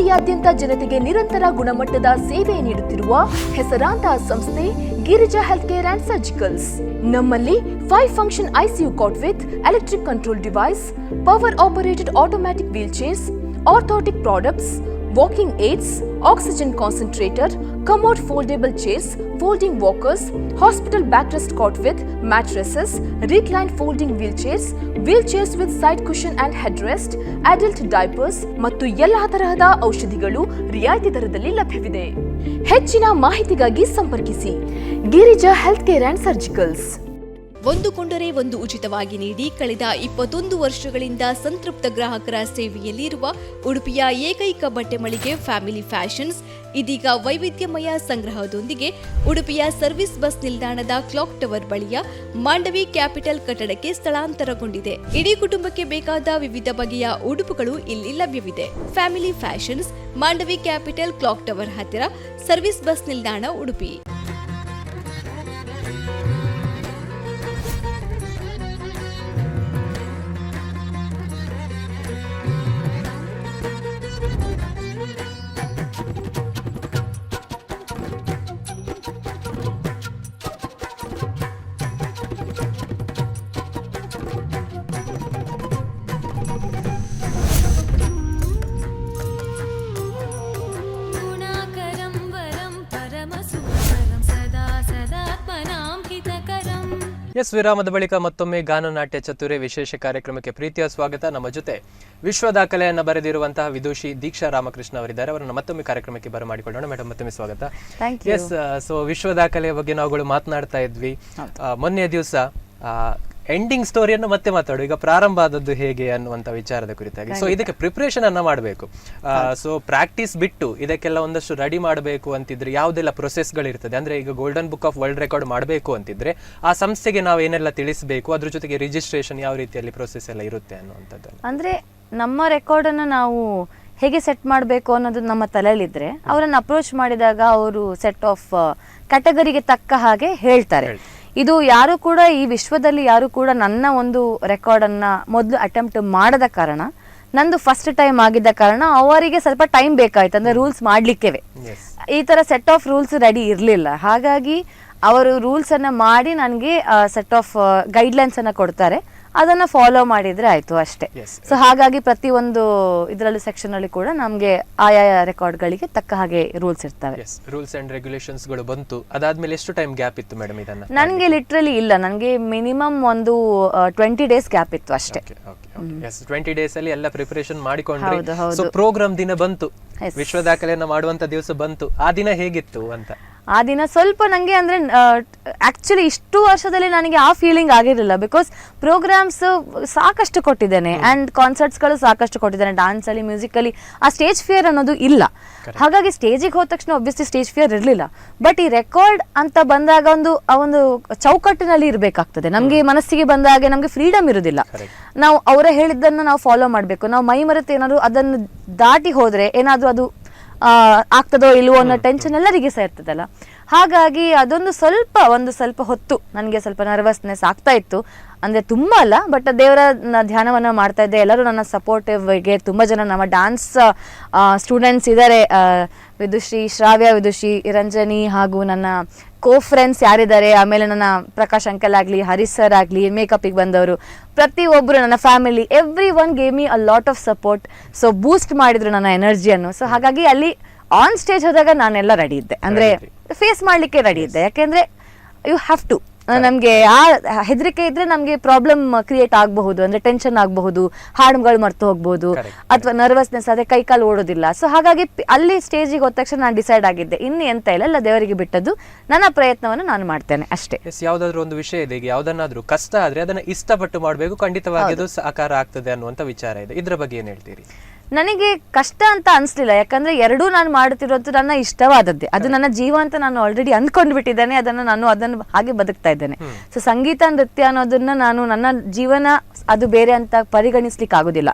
S4: ಕರಾವಳಿಯಾದ್ಯಂತ ಜನತೆಗೆ ನಿರಂತರ ಗುಣಮಟ್ಟದ ಸೇವೆ ನೀಡುತ್ತಿರುವ ಹೆಸರಾಂತ ಸಂಸ್ಥೆ Girija health care and surgicals. ನಮ್ಮಲ್ಲಿ 5 function ICU cot with electric control device, power operated automatic wheel chairs, orthotic products, walking aids, oxygen concentrator, commode foldable chairs, folding walkers, hospital backrest cot with mattresses, recline folding wheelchairs with side cushion and headrest, adult diapers ಮತ್ತು ಎಲ್ಲಾ ತರಹದ ಔಷಧಿಗಳು ರಿಯಾಯಿತಿ ದರದಲ್ಲಿ ಲಭ್ಯವಿದೆ. ಹೆಚ್ಚಿನ ಮಾಹಿತಿಗಾಗಿ ಸಂಪರ್ಕಿಸಿ Girija health care and surgicals.
S5: ಒಂದು ಕೊಂಡರೆ ಒಂದು ಉಚಿತವಾಗಿ ನೀಡಿ ಕಳೆದ 21 ವರ್ಷಗಳಿಂದ ಸಂತೃಪ್ತ ಗ್ರಾಹಕರ ಸೇವೆಯಲ್ಲಿರುವ ಉಡುಪಿಯ ಏಕೈಕ ಬಟ್ಟೆ ಮಳಿಗೆ ಫ್ಯಾಮಿಲಿ ಫ್ಯಾಷನ್ಸ್ ಇದೀಗ ವೈವಿಧ್ಯಮಯ ಸಂಗ್ರಹದೊಂದಿಗೆ ಉಡುಪಿಯ ಸರ್ವಿಸ್ ಬಸ್ ನಿಲ್ದಾಣದ ಕ್ಲಾಕ್ ಟವರ್ ಬಳಿಯ ಮಾಂಡವಿ ಕ್ಯಾಪಿಟಲ್ ಕಟ್ಟಡಕ್ಕೆ ಸ್ಥಳಾಂತರಗೊಂಡಿದೆ. ಇಡೀ ಕುಟುಂಬಕ್ಕೆ ಬೇಕಾದ ವಿವಿಧ ಬಗೆಯ ಉಡುಪುಗಳು ಇಲ್ಲಿ ಲಭ್ಯವಿದೆ. Family fashions, Mandavi capital clock tower ಹತ್ತಿರ, ಸರ್ವಿಸ್ ಬಸ್ ನಿಲ್ದಾಣ, ಉಡುಪಿ.
S1: ಎಸ್, ವಿರಾಮದ ಬಳಿಕ ಮತ್ತೊಮ್ಮೆ ಗಾನನಾಟ್ಯ ಚತುರೆ ವಿಶೇಷ ಕಾರ್ಯಕ್ರಮಕ್ಕೆ ಪ್ರೀತಿಯ ಸ್ವಾಗತ. ನಮ್ಮ ಜೊತೆ ವಿಶ್ವ ದಾಖಲೆಯನ್ನು ಬರೆದಿರುವಂತಹ ವಿದೂಷಿ ದೀಕ್ಷಾ ರಾಮಕೃಷ್ಣ ಅವರಿದ್ದಾರೆ. ಅವರನ್ನು ಮತ್ತೊಮ್ಮೆ ಕಾರ್ಯಕ್ರಮಕ್ಕೆ ಬರಮಾಡಿಕೊಳ್ಳೋಣ. ಮೇಡಮ್, ಮತ್ತೊಮ್ಮೆ ಸ್ವಾಗತ. ಎಸ್, ಸೊ ವಿಶ್ವ ದಾಖಲೆಯ ಬಗ್ಗೆ ನಾವುಗಳು ಮಾತನಾಡ್ತಾ ಇದ್ವಿ. ಮೊನ್ನೆ ದಿವಸ ಎಂಡಿಂಗ್ ಸ್ಟೋರಿಯನ್ನು ಮತ್ತೆ ಮಾತಾಡು, ಈಗ ಪ್ರಾರಂಭ ಆದದ್ದು ಹೇಗೆ ಅನ್ನುವಂಥ ವಿಚಾರದ ಕುರಿತಾಗಿ. ಸೊ ಇದಕ್ಕೆ ಪ್ರಿಪರೇಷನ್ ಅನ್ನ ಮಾಡಬೇಕು. ಸೊ ಪ್ರಾಕ್ಟೀಸ್ ಬಿಟ್ಟು ಇದಕ್ಕೆಲ್ಲ ಒಂದಷ್ಟು ರೆಡಿ ಮಾಡಬೇಕು ಅಂತಿದ್ರೆ ಯಾವುದೆಲ್ಲ ಪ್ರೊಸೆಸ್ಗಳಿರ್ತದೆ? ಅಂದ್ರೆ ಈಗ golden book of world record ಮಾಡಬೇಕು ಅಂತಿದ್ರೆ ಆ ಸಂಸ್ಥೆಗೆ ನಾವು ಏನೆಲ್ಲ ತಿಳಿಸಬೇಕು, ಅದ್ರ ಜೊತೆಗೆ ರಿಜಿಸ್ಟ್ರೇಷನ್ ಯಾವ ರೀತಿಯಲ್ಲಿ ಪ್ರೊಸೆಸ್ ಎಲ್ಲ ಇರುತ್ತೆ ಅನ್ನುವಂಥದ್ದು.
S2: ಅಂದ್ರೆ ನಮ್ಮ ರೆಕಾರ್ಡ್ ಅನ್ನ ನಾವು ಹೇಗೆ ಸೆಟ್ ಮಾಡಬೇಕು ಅನ್ನೋದು ನಮ್ಮ ತಲೆಯಲ್ಲಿದ್ರೆ ಅವರನ್ನು ಅಪ್ರೋಚ್ ಮಾಡಿದಾಗ ಅವರು ಸೆಟ್ ಆಫ್ ಕ್ಯಾಟಗರಿಗೆ ತಕ್ಕ ಹಾಗೆ ಹೇಳ್ತಾರೆ. ಇದು ಯಾರು ಕೂಡ ಈ ವಿಶ್ವದಲ್ಲಿ ಯಾರು ಕೂಡ ನನ್ನ ಒಂದು ರೆಕಾರ್ಡನ್ನು ಮೊದಲು ಅಟೆಂಪ್ಟ್ ಮಾಡದ ಕಾರಣ, ನಂದು ಫಸ್ಟ್ ಟೈಮ್ ಆಗಿದ್ದ ಕಾರಣ ಅವರಿಗೆ ಸ್ವಲ್ಪ ಟೈಮ್ ಬೇಕಾಯ್ತು. ಅಂದರೆ ರೂಲ್ಸ್ ಮಾಡಲಿಕ್ಕೆ ಈ ಥರ ಸೆಟ್ ಆಫ್ ರೂಲ್ಸ್ ರೆಡಿ ಇರಲಿಲ್ಲ. ಹಾಗಾಗಿ ಅವರು ರೂಲ್ಸನ್ನು ಮಾಡಿ ನನಗೆ ಸೆಟ್ ಆಫ್ ಗೈಡ್ಲೈನ್ಸನ್ನು ಕೊಡ್ತಾರೆ, ಅದನ್ನು ಫಾಲೋ ಮಾಡಿದರೆ ಆಯಿತು ಅಷ್ಟೇ. ಸೊ ಹಾಗಾಗಿ ಪ್ರತಿಯೊಂದು ಇದರಲ್ಲಿ ಸೆಕ್ಷನ್ ಅಲ್ಲಿ ಕೂಡ ನಮಗೆ ಆಯಾಯ ರೆಕಾರ್ಡ್ಗಳಿಗೆ ತಕ್ಕ ಹಾಗೆ ರೂಲ್ಸ್ ಇರ್ತವೆ.
S1: ರೂಲ್ಸ್ ಅಂಡ್ ರೆಗ್ಯುಲೇಷನ್ಸ್ಗಳು ಬಂತು. ಅದಾದ್ಮೇಲೆ ಎಷ್ಟು ಟೈಮ್ ಗ್ಯಾಪ್ ಇತ್ತು ಮೇಡಮ್ ಇದನ್ನ?
S2: ನನಗೆ ಲಿಟ್ರಲಿ ಇಲ್ಲ, ನನಗೆ ಮಿನಿಮಮ್ ಒಂದು 20 ಡೇಸ್ ಗ್ಯಾಪ್ ಇತ್ತು ಅಷ್ಟೇ.
S1: 20 ಡೇಸ್ ಅಲ್ಲಿ ಎಲ್ಲ ಪ್ರಿಪರೇಷನ್ ಮಾಡಿಕೊಂಡ್ರಿ. ಸೊ ಪ್ರೋಗ್ರಾಮ್ ದಿನ ಬಂತು, ವಿಶ್ವ ದಾಖಲೆಯನ್ನ ಮಾಡುವಂತ ದಿವಸ ಬಂತು. ಆ ದಿನ ಹೇಗಿತ್ತು ಅಂತ?
S2: ಆ ದಿನ ಸ್ವಲ್ಪ ನನಗೆ ಅಂದರೆ ಆ್ಯಕ್ಚುಲಿ ಇಷ್ಟು ವರ್ಷದಲ್ಲಿ ನನಗೆ ಆ ಫೀಲಿಂಗ್ ಆಗಿರಲಿಲ್ಲ. ಬಿಕಾಸ್ ಪ್ರೋಗ್ರಾಮ್ಸ್ ಸಾಕಷ್ಟು ಕೊಟ್ಟಿದ್ದೇನೆ ಆ್ಯಂಡ್ ಕಾನ್ಸರ್ಟ್ಸ್ಗಳು ಸಾಕಷ್ಟು ಕೊಟ್ಟಿದ್ದೇನೆ, ಡ್ಯಾನ್ಸಲ್ಲಿ, ಮ್ಯೂಸಿಕಲ್ಲಿ. ಆ ಸ್ಟೇಜ್ ಫಿಯರ್ ಅನ್ನೋದು ಇಲ್ಲ. ಹಾಗಾಗಿ ಸ್ಟೇಜಿಗೆ ಹೋದ ತಕ್ಷಣ ಒಬ್ವಿಯಸ್ಲಿ ಸ್ಟೇಜ್ ಫಿಯರ್ ಇರಲಿಲ್ಲ. ಬಟ್ ಈ ರೆಕಾರ್ಡ್ ಅಂತ ಬಂದಾಗ ಒಂದು ಚೌಕಟ್ಟಿನಲ್ಲಿ ಇರಬೇಕಾಗ್ತದೆ. ನಮಗೆ ಮನಸ್ಸಿಗೆ ಬಂದಾಗೆ ನಮಗೆ ಫ್ರೀಡಮ್ ಇರೋದಿಲ್ಲ. ನಾವು ಅವರ ಹೇಳಿದ್ದನ್ನು ನಾವು ಫಾಲೋ ಮಾಡಬೇಕು. ನಾವು ಮೈ ಮರೆತು ಏನಾದರೂ ಅದನ್ನು ದಾಟಿ ಹೋದರೆ ಏನಾದರೂ ಅದು ಆಗ್ತದೋ ಇಲ್ವೋ ಅನ್ನೋ ಟೆನ್ಷನ್ ಎಲ್ಲರಿಗೆ ಸಹ ಇರ್ತದಲ್ಲ. ಹಾಗಾಗಿ ಅದೊಂದು ಸ್ವಲ್ಪ ಹೊತ್ತು ನನಗೆ ಸ್ವಲ್ಪ ನರ್ವಸ್ನೆಸ್ ಆಗ್ತಾ ಇತ್ತು. ಅಂದರೆ ತುಂಬ ಅಲ್ಲ, ಬಟ್ ದೇವರ ಧ್ಯಾನವನ್ನು ಮಾಡ್ತಾ ಇದ್ದೆ. ಎಲ್ಲರೂ ನನ್ನ ಸಪೋರ್ಟಿವ್ಗೆ ತುಂಬ ಜನ ನಮ್ಮ ಡ್ಯಾನ್ಸ್ ಸ್ಟೂಡೆಂಟ್ಸ್ ಇದ್ದಾರೆ. ವಿದುಶ್ರೀ, ಶ್ರಾವ್ಯ ವಿದುಶ್ರೀ, ರಂಜನಿ ಹಾಗೂ ನನ್ನ ಫ್ರೆಂಡ್ಸ್ ಯಾರಿದ್ದಾರೆ, ಆಮೇಲೆ ನನ್ನ ಪ್ರಕಾಶ್ ಅಂಕಲ್ ಆಗಲಿ, ಹರೀಶ್ ಸರ್ ಆಗಲಿ, ಮೇಕಪ್ಪಿಗೆ ಬಂದವರು ಪ್ರತಿಯೊಬ್ಬರು, ನನ್ನ family, everyone gave me a lot of support. So boost ಮಾಡಿದ್ರು ನನ್ನ ಎನರ್ಜಿಯನ್ನು. ಸೊ ಹಾಗಾಗಿ ಅಲ್ಲಿ ಆನ್ ಸ್ಟೇಜ್ ಹೋದಾಗ ನಾನೆಲ್ಲ ರೆಡಿ ಇದ್ದೆ, ಅಂದರೆ ಫೇಸ್ ಮಾಡಲಿಕ್ಕೆ ರೆಡಿ ಇದ್ದೆ. ಯಾಕೆಂದರೆ ಯು ಹ್ಯಾವ್ ಟು. ನಮಗೆ ಆ ಹೆದರಿಕೆ ಇದ್ರೆ ನಮಗೆ ಪ್ರಾಬ್ಲಮ್ ಕ್ರಿಯೇಟ್ ಆಗಬಹುದು, ಅಂದರೆ ಟೆನ್ಷನ್ ಆಗಬಹುದು, ಹಾಡುಗಳು ಮರ್ತು ಹೋಗ್ಬೋದು, ಅಥವಾ ನರ್ವಸ್ನೆಸ್ ಅದೇ ಕೈಕಾಲು ಓಡೋದಿಲ್ಲ. ಸೊ ಹಾಗಾಗಿ ಅಲ್ಲಿ ಸ್ಟೇಜಿಗೆ ಹೋದ ತಕ್ಷಣ ನಾನು ಡಿಸೈಡ್ ಆಗಿದ್ದೆ, ಇನ್ನು ಎಂತ ಇಲ್ಲ, ದೇವರಿಗೆ ಬಿಟ್ಟದ್ದು, ನನ್ನ ಪ್ರಯತ್ನವನ್ನು ನಾನು ಮಾಡ್ತೇನೆ ಅಷ್ಟೇ.
S1: ಯಾವುದಾದ್ರೂ ಒಂದು ವಿಷಯ ಇದೆ, ಈಗ ಯಾವುದನ್ನಾದ್ರೂ ಕಷ್ಟ ಆದ್ರೆ ಅದನ್ನ ಇಷ್ಟಪಟ್ಟು ಮಾಡಬೇಕು, ಖಂಡಿತವಾಗಿ ಅದು ಸಾಕಾರ ಆಗ್ತದೆ ಅನ್ನುವಂಥ ವಿಚಾರ ಇದೆ. ಇದ್ರ ಬಗ್ಗೆ ಏನ್ ಹೇಳ್ತೀರಿ?
S2: ನನಗೆ ಕಷ್ಟ ಅಂತ ಅನಿಸ್ಲಿಲ್ಲ. ಯಾಕಂದ್ರೆ ಎರಡೂ ನಾನು ಮಾಡುತ್ತಿರೋದು ನನ್ನ ಇಷ್ಟವಾದದ್ದೇ. ಅದು ನನ್ನ ಜೀವ ಅಂತ ನಾನು ಆಲ್ರೆಡಿ ಅಂದ್ಕೊಂಡು ಬಿಟ್ಟಿದ್ದೇನೆ. ಅದನ್ನು ಹಾಗೆ ಬದುಕ್ತಾ ಇದ್ದೇನೆ. ಸೊ ಸಂಗೀತ, ನೃತ್ಯ ಅನ್ನೋದನ್ನ ನಾನು ನನ್ನ ಜೀವನ ಅದು ಬೇರೆ ಅಂತ ಪರಿಗಣಿಸ್ಲಿಕ್ಕೆ ಆಗೋದಿಲ್ಲ.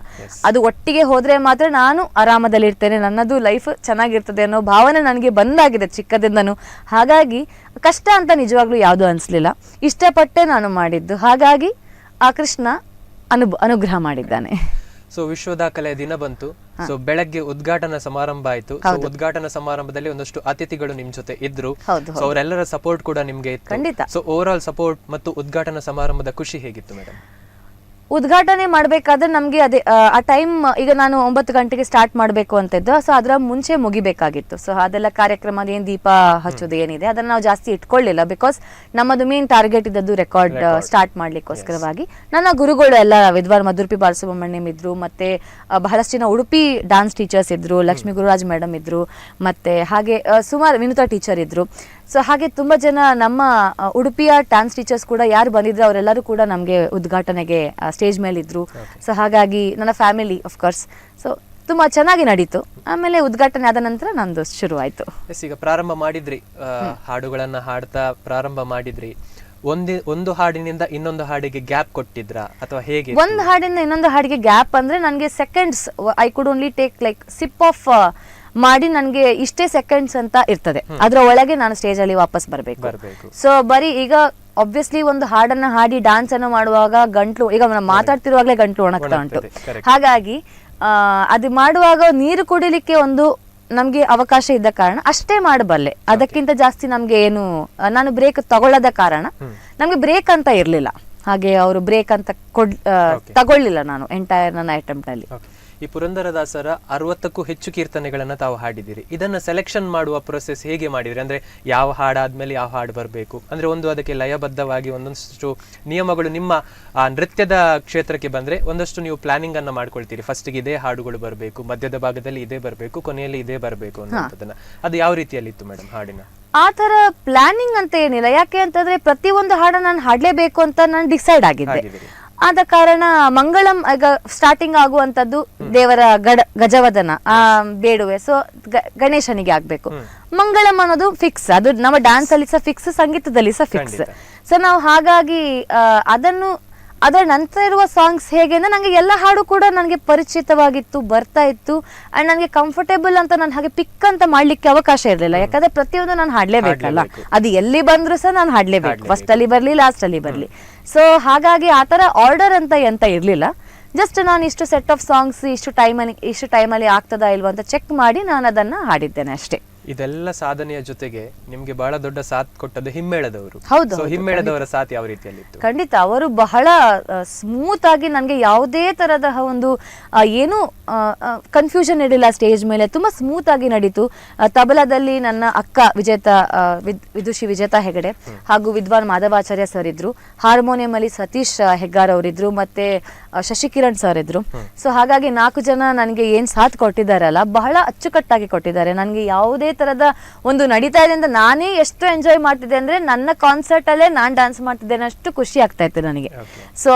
S2: ಅದು ಒಟ್ಟಿಗೆ ಹೋದ್ರೆ ಮಾತ್ರ ನಾನು ಆರಾಮದಲ್ಲಿರ್ತೇನೆ, ನನ್ನದು ಲೈಫ್ ಚೆನ್ನಾಗಿರ್ತದೆ ಅನ್ನೋ ಭಾವನೆ ನನಗೆ ಬಂದಾಗಿದೆ ಚಿಕ್ಕದಿಂದನೂ. ಹಾಗಾಗಿ ಕಷ್ಟ ಅಂತ ನಿಜವಾಗ್ಲೂ ಯಾವುದೂ ಅನಿಸ್ಲಿಲ್ಲ. ಇಷ್ಟಪಟ್ಟೆ ನಾನು ಮಾಡಿದ್ದು. ಹಾಗಾಗಿ ಆ ಕೃಷ್ಣ ಅನುಗ್ರಹ ಮಾಡಿದ್ದಾನೆ.
S1: ಸೊ ವಿಶ್ವ ದಾಖಲೆಯ ದಿನ ಬಂತು. ಸೊ ಬೆಳಗ್ಗೆ ಉದ್ಘಾಟನಾ ಸಮಾರಂಭ ಆಯ್ತು. ಸೊ ಉದ್ಘಾಟನಾ ಸಮಾರಂಭದಲ್ಲಿ ಒಂದಷ್ಟು ಅತಿಥಿಗಳು ನಿಮ್ ಜೊತೆ ಇದ್ರು. ಸೊ ಅವರೆಲ್ಲರ ಸಪೋರ್ಟ್ ಕೂಡ ನಿಮ್ಗೆ ಇತ್ತು.
S2: ಖಂಡಿತ.
S1: ಸೊ ಓವರ್ ಆಲ್ ಸಪೋರ್ಟ್ ಮತ್ತು ಉದ್ಘಾಟನಾ ಸಮಾರಂಭದ ಖುಷಿ ಹೇಗಿತ್ತು ಮೇಡಮ್?
S2: ಉದ್ಘಾಟನೆ ಮಾಡಬೇಕಾದ್ರೆ ನಮಗೆ ಅದೇ ಆ ಟೈಮ್ ಈಗ ನಾನು 9 ಗಂಟೆಗೆ ಸ್ಟಾರ್ಟ್ ಮಾಡಬೇಕು ಅಂತಿದ್ದು. ಸೊ ಅದರ ಮುಂಚೆ ಮುಗಿಬೇಕಾಗಿತ್ತು. ಸೊ ಅದೆಲ್ಲ ಕಾರ್ಯಕ್ರಮ ಏನು ದೀಪ ಹಚ್ಚೋದು ಏನಿದೆ ಅದನ್ನ ನಾವು ಜಾಸ್ತಿ ಇಟ್ಕೊಳ್ಳಿಲ್ಲ. ಬಿಕಾಸ್ ನಮ್ಮದು ಮೇನ್ ಟಾರ್ಗೆಟ್ ಇದ್ದದ್ದು ರೆಕಾರ್ಡ್ ಸ್ಟಾರ್ಟ್ ಮಾಡ್ಲಿಕ್ಕೋಸ್ಕರವಾಗಿ. ನನ್ನ ಗುರುಗಳು ಎಲ್ಲ ವಿದ್ವಾನ್ ಮಧುರ್ಪಿ ಬಾಲಸುಬ್ರಹ್ಮಣ್ಯಂ ಇದ್ರು, ಮತ್ತೆ ಬಹಳಷ್ಟು ಜನ ಉಡುಪಿ ಡಾನ್ಸ್ ಟೀಚರ್ಸ್ ಇದ್ರು, ಲಕ್ಷ್ಮೀ ಗುರುರಾಜ್ ಮೇಡಮ್ ಇದ್ರು, ಮತ್ತೆ ಹಾಗೆ ಸುಮಾರು ವಿನುತಾ ಟೀಚರ್ ಇದ್ರು. ಸೊ ಹಾಗೆ ತುಂಬಾ ಜನ ನಮ್ಮ ಉಡುಪಿಯ ಡ್ಯಾನ್ಸ್ ಟೀಚರ್ಸ್ ಕೂಡ ಯಾರು ಬಂದಿದ್ರು ಅವರೆಲ್ಲರೂ ಕೂಡ ನಮಗೆ ಉದ್ಘಾಟನೆಗೆ ಸ್ಟೇಜ್ ಮೇಲೆ ಇದ್ರು. ಸೊ ಹಾಗಾಗಿ ನನ್ನ ಫ್ಯಾಮಿಲಿ ಆಫ್ ಕೋರ್ಸ್. ಸೊ ತುಂಬಾ ಚೆನ್ನಾಗಿ ನಡೀತು. ಆಮೇಲೆ ಉದ್ಘಾಟನೆ ಆದ ನಂತರ ನಂದು ಶುರು ಆಯ್ತು.
S1: ಈಗ ಪ್ರಾರಂಭ ಮಾಡಿದ್ರಿ, ಹಾಡುಗಳನ್ನ ಹಾಡ್ತಾ ಪ್ರಾರಂಭ ಮಾಡಿದ್ರಿ. ಒಂದು ಹಾಡಿನಿಂದ ಇನ್ನೊಂದು ಹಾಡಿಗೆ ಗ್ಯಾಪ್ ಕೊಟ್ಟಿದ್ರಾ ಅಥವಾ ಹೇಗೆ?
S2: ಒಂದು ಹಾಡಿಂದ ಇನ್ನೊಂದು ಹಾಡಿಗೆ ಗ್ಯಾಪ್ ಅಂದ್ರೆ ನನಗೆ seconds I could only take like sip of ಮಾಡಿ ನನಗೆ ಇಷ್ಟೇ ಸೆಕೆಂಡ್ಸ್ ಅಂತ ಇರ್ತದೆ. ಅದ್ರ ಒಳಗೆ ನಾನು ಸ್ಟೇಜ್ ಅಲ್ಲಿ ವಾಪಸ್ ಬರಬೇಕು. ಸೊ ಬರೀ ಈಗ ಆಬ್ವಿಯಸ್ಲಿ ಒಂದು ಹಾಡನ್ನ ಹಾಡಿ ಡಾನ್ಸ್ ಅನ್ನು ಮಾಡುವಾಗ ಗಂಟ್ಲು, ಈಗ ನಾವು ಮಾತಾಡ್ತಿರುವಾಗಲೇ ಗಂಟ್ಲು ಒಣಗ್ತಾ ಉಂಟು. ಹಾಗಾಗಿ ಅದು ಮಾಡುವಾಗ ನೀರು ಕುಡಿಲಿಕ್ಕೆ ಒಂದು ನಮ್ಗೆ ಅವಕಾಶ ಇದ್ದ ಕಾರಣ ಅಷ್ಟೇ ಮಾಡಬಲ್ಲೆ. ಅದಕ್ಕಿಂತ ಜಾಸ್ತಿ ನಮ್ಗೆ ಏನು, ನಾನು ಬ್ರೇಕ್ ತಗೊಳ್ಳದ ಕಾರಣ ನಮ್ಗೆ ಬ್ರೇಕ್ ಅಂತ ಇರ್ಲಿಲ್ಲ. ಹಾಗೆ ಅವರು ಬ್ರೇಕ್ ಅಂತ ತಗೊಳ್ಳಿಲ್ಲ ನಾನು ಎಂಟೈರ್ ನನ್ನ ಅಟೆಂಪ್ಟ್ ಅಲ್ಲಿ.
S1: ಈ ಪುರಂದರದಾಸರ 60ಕ್ಕೂ ಹೆಚ್ಚು ಕೀರ್ತನೆಗಳನ್ನ ತಾವು ಹಾಡಿದಿರಿ. ಇದನ್ನ ಸೆಲೆಕ್ಷನ್ ಮಾಡುವ ಪ್ರೊಸೆಸ್ ಹೇಗೆ ಮಾಡಿದ್ರಿ? ಅಂದ್ರೆ ಯಾವ ಹಾಡಾದ್ಮೇಲೆ ಯಾವ ಹಾಡು ಬರಬೇಕು ಅಂದ್ರೆ ಒಂದು ಅದಕ್ಕೆ ಲಯಬದ್ಧವಾಗಿ ಒಂದೊಂದಷ್ಟು ನಿಯಮಗಳು. ನಿಮ್ಮ ನೃತ್ಯದ ಕ್ಷೇತ್ರಕ್ಕೆ ಬಂದ್ರೆ ಒಂದಷ್ಟು ನೀವು ಪ್ಲಾನಿಂಗ್ ಅನ್ನ ಮಾಡ್ಕೊಳ್ತೀರಿ. ಫಸ್ಟ್ಗೆ ಇದೇ ಹಾಡುಗಳು ಬರಬೇಕು, ಮಧ್ಯದ ಭಾಗದಲ್ಲಿ ಇದೇ ಬರಬೇಕು, ಕೊನೆಯಲ್ಲಿ ಇದೇ ಬರಬೇಕು ಅನ್ನೋದನ್ನ. ಅದು ಯಾವ ರೀತಿಯಲ್ಲಿ ಇತ್ತು ಮೇಡಮ್ ಹಾಡಿನ?
S2: ಆ ತರ ಪ್ಲಾನಿಂಗ್ ಅಂತ ಏನಿಲ್ಲ. ಯಾಕೆ ಅಂತಂದ್ರೆ ಪ್ರತಿಯೊಂದು ಹಾಡ ನಾನು ಹಾಡ್ಲೇಬೇಕು ಅಂತ ನಾನು ಡಿಸೈಡ್ ಆಗಿದ್ದೆ. ಆದ ಕಾರಣ ಮಂಗಳಂ ಈಗ ಸ್ಟಾರ್ಟಿಂಗ್ ಆಗುವಂತದ್ದು ದೇವರ ಗಜವದನ ಬೇಡುವೆ. ಸೊ ಗಣೇಶನಿಗೆ ಆಗ್ಬೇಕು. ಮಂಗಳಂ ಅನ್ನೋದು ಫಿಕ್ಸ್, ಅದು ನಮ್ಮ ಡ್ಯಾನ್ಸ್ ಅಲ್ಲಿ ಸಹ ಫಿಕ್ಸ್, ಸಂಗೀತದಲ್ಲಿ ಸಹ ಫಿಕ್ಸ್. ಸೊ ನಾವು ಹಾಗಾಗಿ ಅದರ ನಂತರ ಇರುವ ಸಾಂಗ್ಸ್ ಹೇಗೆ ಅಂದ್ರೆ ನಂಗೆ ಎಲ್ಲ ಹಾಡು ಕೂಡ ನನಗೆ ಪರಿಚಿತವಾಗಿತ್ತು, ಬರ್ತಾ ಇತ್ತು. ಅಂಡ್ ನನಗೆ ಕಂಫರ್ಟೇಬಲ್ ಅಂತ ನಾನು ಹಾಗೆ ಪಿಕ್ ಅಂತ ಮಾಡ್ಲಿಕ್ಕೆ ಅವಕಾಶ ಇರಲಿಲ್ಲ. ಯಾಕಂದ್ರೆ ಪ್ರತಿಯೊಂದು ನಾನು ಹಾಡ್ಲೇಬೇಕಲ್ಲ, ಅದು ಎಲ್ಲಿ ಬಂದ್ರು ಸಹ ನಾನು ಹಾಡ್ಲೇಬೇಕು. ಫಸ್ಟ್ ಅಲ್ಲಿ ಬರ್ಲಿ, ಲಾಸ್ಟ್ ಅಲ್ಲಿ ಬರ್ಲಿ. ಸೊ ಹಾಗಾಗಿ ಆತರ ಆರ್ಡರ್ ಅಂತ ಎಂತ ಇರ್ಲಿಲ್ಲ. ಜಸ್ಟ್ ನಾನು ಇಷ್ಟು ಸೆಟ್ ಆಫ್ ಸಾಂಗ್ಸ್ ಇಷ್ಟು ಟೈಮಲ್ಲಿ ಆಗ್ತದಾ ಇಲ್ವಾ ಅಂತ ಚೆಕ್ ಮಾಡಿ ನಾನು ಅದನ್ನ ಹಾಡಿದ್ದೇನೆ ಅಷ್ಟೇ.
S1: ಇದೆಲ್ಲ ಸಾಧನೆಯ ಜೊತೆಗೆ ನಿಮ್ಗೆ ಬಹಳ ದೊಡ್ಡ ಸಾಥ್ ಕೊಟ್ಟದ್ದು ಹಿಮ್ಮೇಳದವರು.
S2: ಹೌದು,
S1: ಹಿಮ್ಮೇಳದವರ ಸಾಥ್ ಯಾವ ರೀತಿಯಲ್ಲಿ ಇತ್ತು?
S2: ಖಂಡಿತ ಅವರು ಬಹಳ ಸ್ಮೂತ್ ಆಗಿ ನನಗೆ ಯಾವುದೇ ತರಹ ಒಂದು ಏನು ಕನ್ಫ್ಯೂಷನ್ ಇರಲಿಲ್ಲ. ಸ್ಟೇಜ್ ಮೇಲೆ ತುಂಬಾ ಸ್ಮೂತ್ ಆಗಿ ನಡೀತು. ತಬಲಾದಲ್ಲಿ ನನ್ನ ಅಕ್ಕ ವಿದುಷಿ ವಿಜೇತಾ ಹೆಗಡೆ ಹಾಗೂ ವಿದ್ವಾನ್ ಮಾಧವಾಚಾರ್ಯ ಸರ್ ಇದ್ರು. ಹಾರ್ಮೋನಿಯಂ ಅಲ್ಲಿ ಸತೀಶ್ ಹೆಗ್ಗಾರ್ ಅವರಿದ್ರು, ಮತ್ತೆ ಶಶಿಕಿರಣ್ ಸರ್ ಇದ್ರು. ಸೊ ಹಾಗಾಗಿ 4 ಜನ ನನಗೆ ಏನ್ ಸಾಥ್ ಕೊಟ್ಟಿದ್ದಾರಲ್ಲ ಬಹಳ ಅಚ್ಚುಕಟ್ಟಾಗಿ ಕೊಟ್ಟಿದ್ದಾರೆ. ನನಗೆ ಯಾವುದೇ ತರದ ಒಂದು ನಡೀತಾ ಇದೆ ಅಂತ ನಾನೇ ಎಷ್ಟು ಎಂಜಾಯ್ ಮಾಡ್ತಿದ್ದೆ ಅಂದ್ರೆ ನನ್ನ ಕಾನ್ಸರ್ಟ್ ಅಲ್ಲೇ ನಾನ್ ಡಾನ್ಸ್ ಮಾಡ್ತಿದ್ದೇನೆ, ಅಷ್ಟು ಖುಷಿ ಆಗ್ತಾ ಇತ್ತು ನನಗೆ. ಸೊ